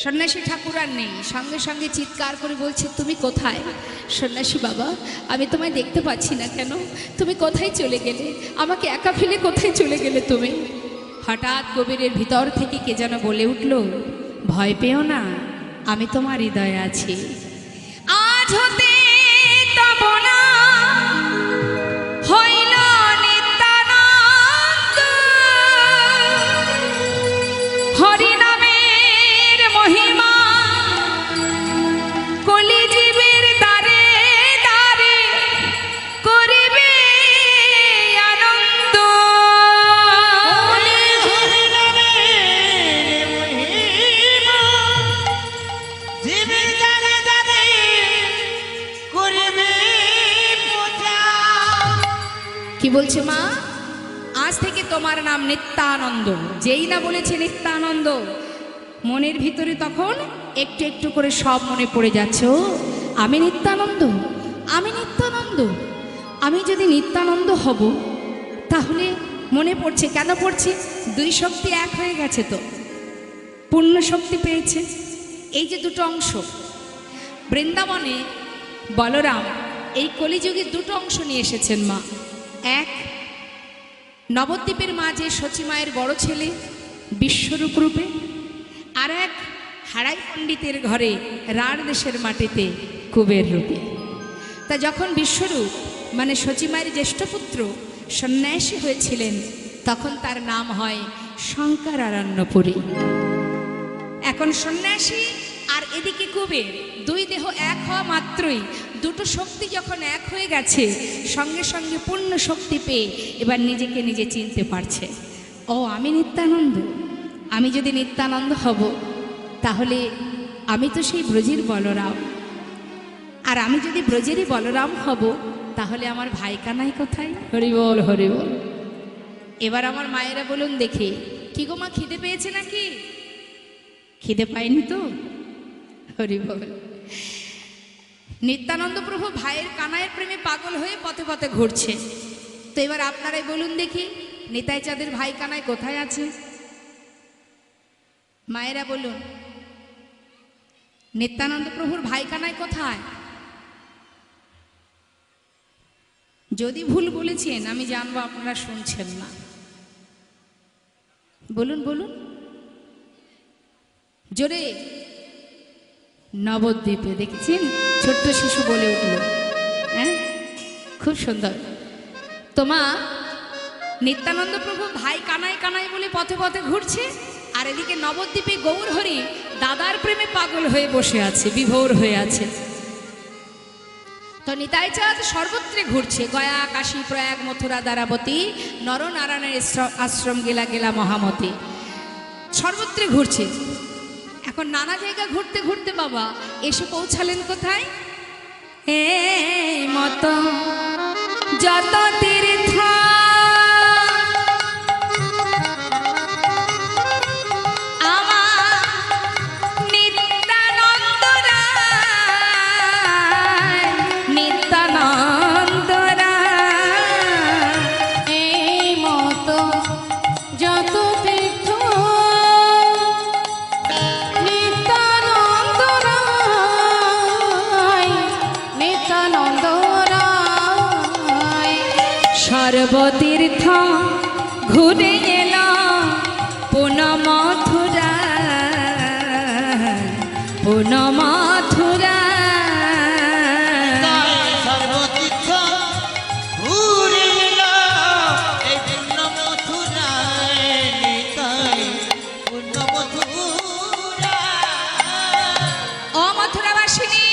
সন্ন্যাসী ঠাকুর আর নেই। সঙ্গে সঙ্গে চিৎকার করে বলছে, তুমি কোথায়? সন্ন্যাসী বাবা, আমি তোমায় দেখতে পাচ্ছি না কেন? তুমি কোথায় চলে গেলে? আমাকে একা ফেলে কোথায় চলে গেলে তুমি? হঠাৎ কবিরের ভিতর থেকে কে যেন বলে উঠল, ভয় পেও না, আমি তোমার হৃদয়ে আছি। আজ হতে তব নাম হইল নিত্যানন্দ, হরি নামের মহিমা কলিজীবের দ্বারে দ্বারে করিবে আনন্দ। হরি নামের মহিমা জীবের দ্বারে দ্বারে করিবে প্রচার। কি বলছে মা? আজ থেকে তোমার নাম নিত্যানন্দ। যেই না বলেছে নিত্যানন্দ, মনের ভিতরে তখন একটু একটু করে সব মনে পড়ে যাচ্ছে, ও আমি নিত্যানন্দ, আমি নিত্যানন্দ। আমি যদি নিত্যানন্দ হব তাহলে মনে পড়ছে, কেন পড়ছে? দুই শক্তি এক হয়ে গেছে, তো পূর্ণ শক্তি পেয়েছে। এই যে দুটো অংশ, বৃন্দাবনে বলরাম এই কলিযুগে দুটো অংশ নিয়ে এসেছেন মা। এক, নবদ্বীপের মাঝে সচী মায়ের বড় ছেলে বিশ্বরূপ রূপে, আর এক হারাই পণ্ডিতের ঘরে রাঢ় দেশের মাটিতে কুবের রূপে। তা যখন বিশ্বরূপ মানে সচী মায়ের জ্যেষ্ঠ পুত্র সন্ন্যাসী হয়েছিলেন, তখন তার নাম হয় শঙ্করারণ্যপুরী। এখন সন্ন্যাসী আর এদিকে কুবের, দুই দেহ এক হওয়া মাত্রই দুটো শক্তি যখন এক হয়ে গেছে, সঙ্গে সঙ্গে পূর্ণ শক্তি পেয়ে এবার নিজেকে নিজে চিনতে পারছে, ও আমি নিত্যানন্দ। আমি যদি নিত্যানন্দ হব তাহলে আমি তো সেই ব্রজের বলরাম, আর আমি যদি ব্রজেরই বলরাম হব তাহলে আমার ভাই কানাই কোথায়? হরিবল হরিবল। এবার আমার মায়েরা বলুন দেখি, কি গো মা, খিদে পেয়েছে নাকি? খিদে পায়নি তো? হরিবল। নিত্যানন্দ প্রভু ভাইয়ের কানাইয়ের প্রেমে পাগল হয়ে পথে পথে ঘুরছে। তো এবার আপনারাই বলুন দেখি, নিতাই চাঁদের ভাই কানাই কোথায় আছে? মায়েরা বলুন, নিত্যানন্দ প্রভুর ভাই কানাই কোথায়? যদি ভুল বলেছেন আমি জানবো আপনারা শুনছেন না। বলুন বলুন জোরে। নবদ্বীপে। দেখেছেন, ছোট্ট শিশু বলে উঠল। হ্যাঁ, খুব সুন্দর। তোমা নিত্যানন্দ প্রভু ভাই কানাই কানাই বলে পথে পথে ঘুরছে, আর এদিকে নবদ্বীপে গৌরহরি দাদার প্রেমে পাগল হয়ে বসে আছে, বিভোর হয়ে আছে। তো নিতাই চাঁদ সর্বত্রে ঘুরছে, গয়া, কাশী, প্রয়াগ, মথুরা, দ্বারাবতী, নরনারায়ণের আশ্রম গেলা গেলা মহামতি, সর্বত্রে ঘুরছে। এখন নানা জায়গা ঘুরতে ঘুরতে বাবা এসে পৌঁছালেন কোথায়? এই মতো যত তীর্থ সর্বতীর্থ ঘুরে এলাম পুনঃ মথুরা, পুনঃ মথুরা। সর্বতীর্থ ঘুরে এলাম এই পূর্ণ মথুরায়, নিতাই পূর্ণ মথুরা। ও মথুরাবাসিনী!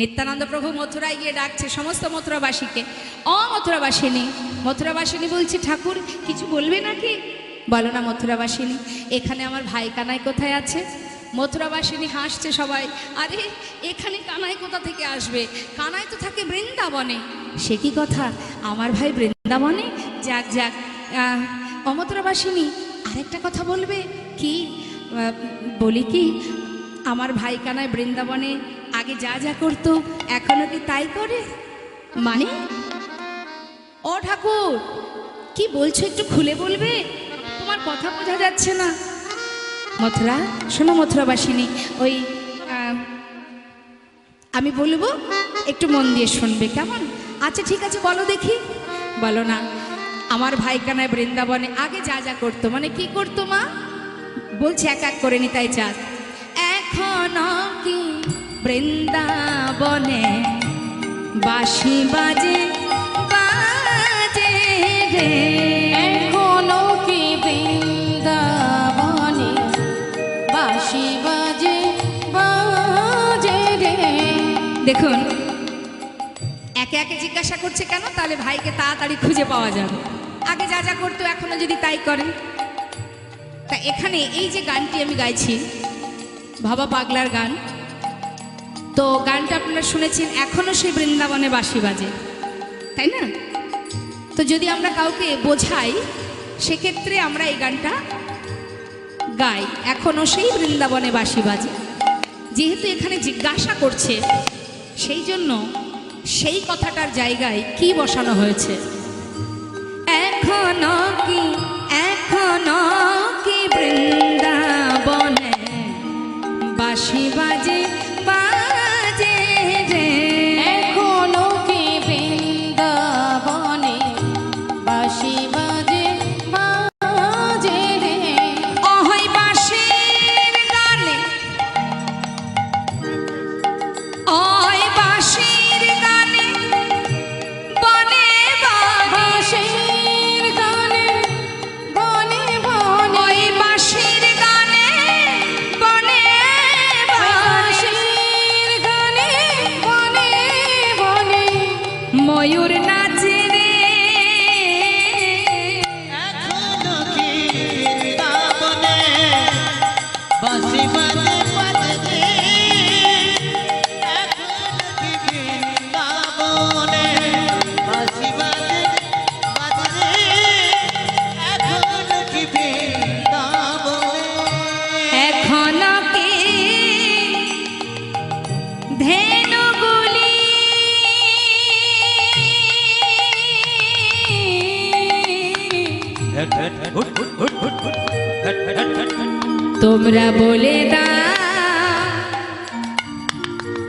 নিত্যানন্দ প্রভু মথুরায় গিয়ে ডাকছে সমস্ত মথুরাবাসীকে, ও মথুরাবাসিনী। মথুরাবাসিনী বলছে, ঠাকুর কিছু বলবে নাকি? বলো না মথুরাবাসিনী, এখানে আমার ভাই কানাই কোথায় আছে? মথুরাবাসিনী হাসছে সবাই, আরে এখানে কানাই কোথা থেকে আসবে? কানাই তো থাকে বৃন্দাবনে। সে কি কথা, আমার ভাই বৃন্দাবনে? যাক যাক। অমথুরাবাসিনী, আরেকটা কথা বলবে কি? বলি কি, আমার ভাই কানায় বৃন্দাবনে আগে যা যা করতো এখনো কি তাই করে? মানে ও ঠাকুর, কি বলছো একটু খুলে বলবে? তোমার কথা বোঝা যাচ্ছে না। মথুরা, শোনো মথুরাবাসিনী, ওই আমি বলবো, একটু মন দিয়ে শুনবে, কেমন? আচ্ছা ঠিক আছে, বলো দেখি। বলো না, আমার ভাই কানায় বৃন্দাবনে আগে যা যা করতো, মানে কি করতো মা? বলছে এক এক করে নিতাই চাঁদ। এখনো কি বৃন্দাবনে বাঁশি বাজে বাজে রে? এখনো কি বৃন্দাবনে বাঁশি বাজে বাজে রে? দেখুন, একে একে জিজ্ঞাসা করছে কেন? তাহলে ভাইকে তাড়াতাড়ি খুঁজে পাওয়া যাবে। আগে যা যা করতো এখনো যদি তাই করে। তা এখানে এই যে গানটি আমি গাইছি, ভাবা পাগলার গান, তো গানটা আপনারা শুনেছেন, এখনো সেই বৃন্দাবনে বাঁশি বাজে, তাই না? তো যদি আমরা কাউকে বোঝাই, সেক্ষেত্রে আমরা এই গানটা গাই, এখনো সেই বৃন্দাবনে বাঁশি বাজে। যেহেতু এখানে জিজ্ঞাসা করছে, সেই জন্য সেই কথাটার জায়গায় কি বসানো হয়েছে? এখনো কি, এখনো কি বৃন্দাবনে বাঁশি বাজে বাজে রে? এখনো কি বৃন্দাবনে বাঁশি বাজে বাজে রে? অহৈ বাঁশির গানে, অহৈ বাঁশির গানে বনে বনে, বাঁশির গানে বনে বনে, ওই বাঁশির গানে বনে বনে, বাঁশির গানে বনে বনে, ময়ূর নাচে রে। এখনো কি বৃন্দাবনে বাঁশি বাজে বাজে রে? এখনো কি বৃন্দাবনে বাঁশি বাজে বাজে রে? এখনো কি বৃন্দাবনে এখনো কি ধেনুগুলি তোমরা বলে দাও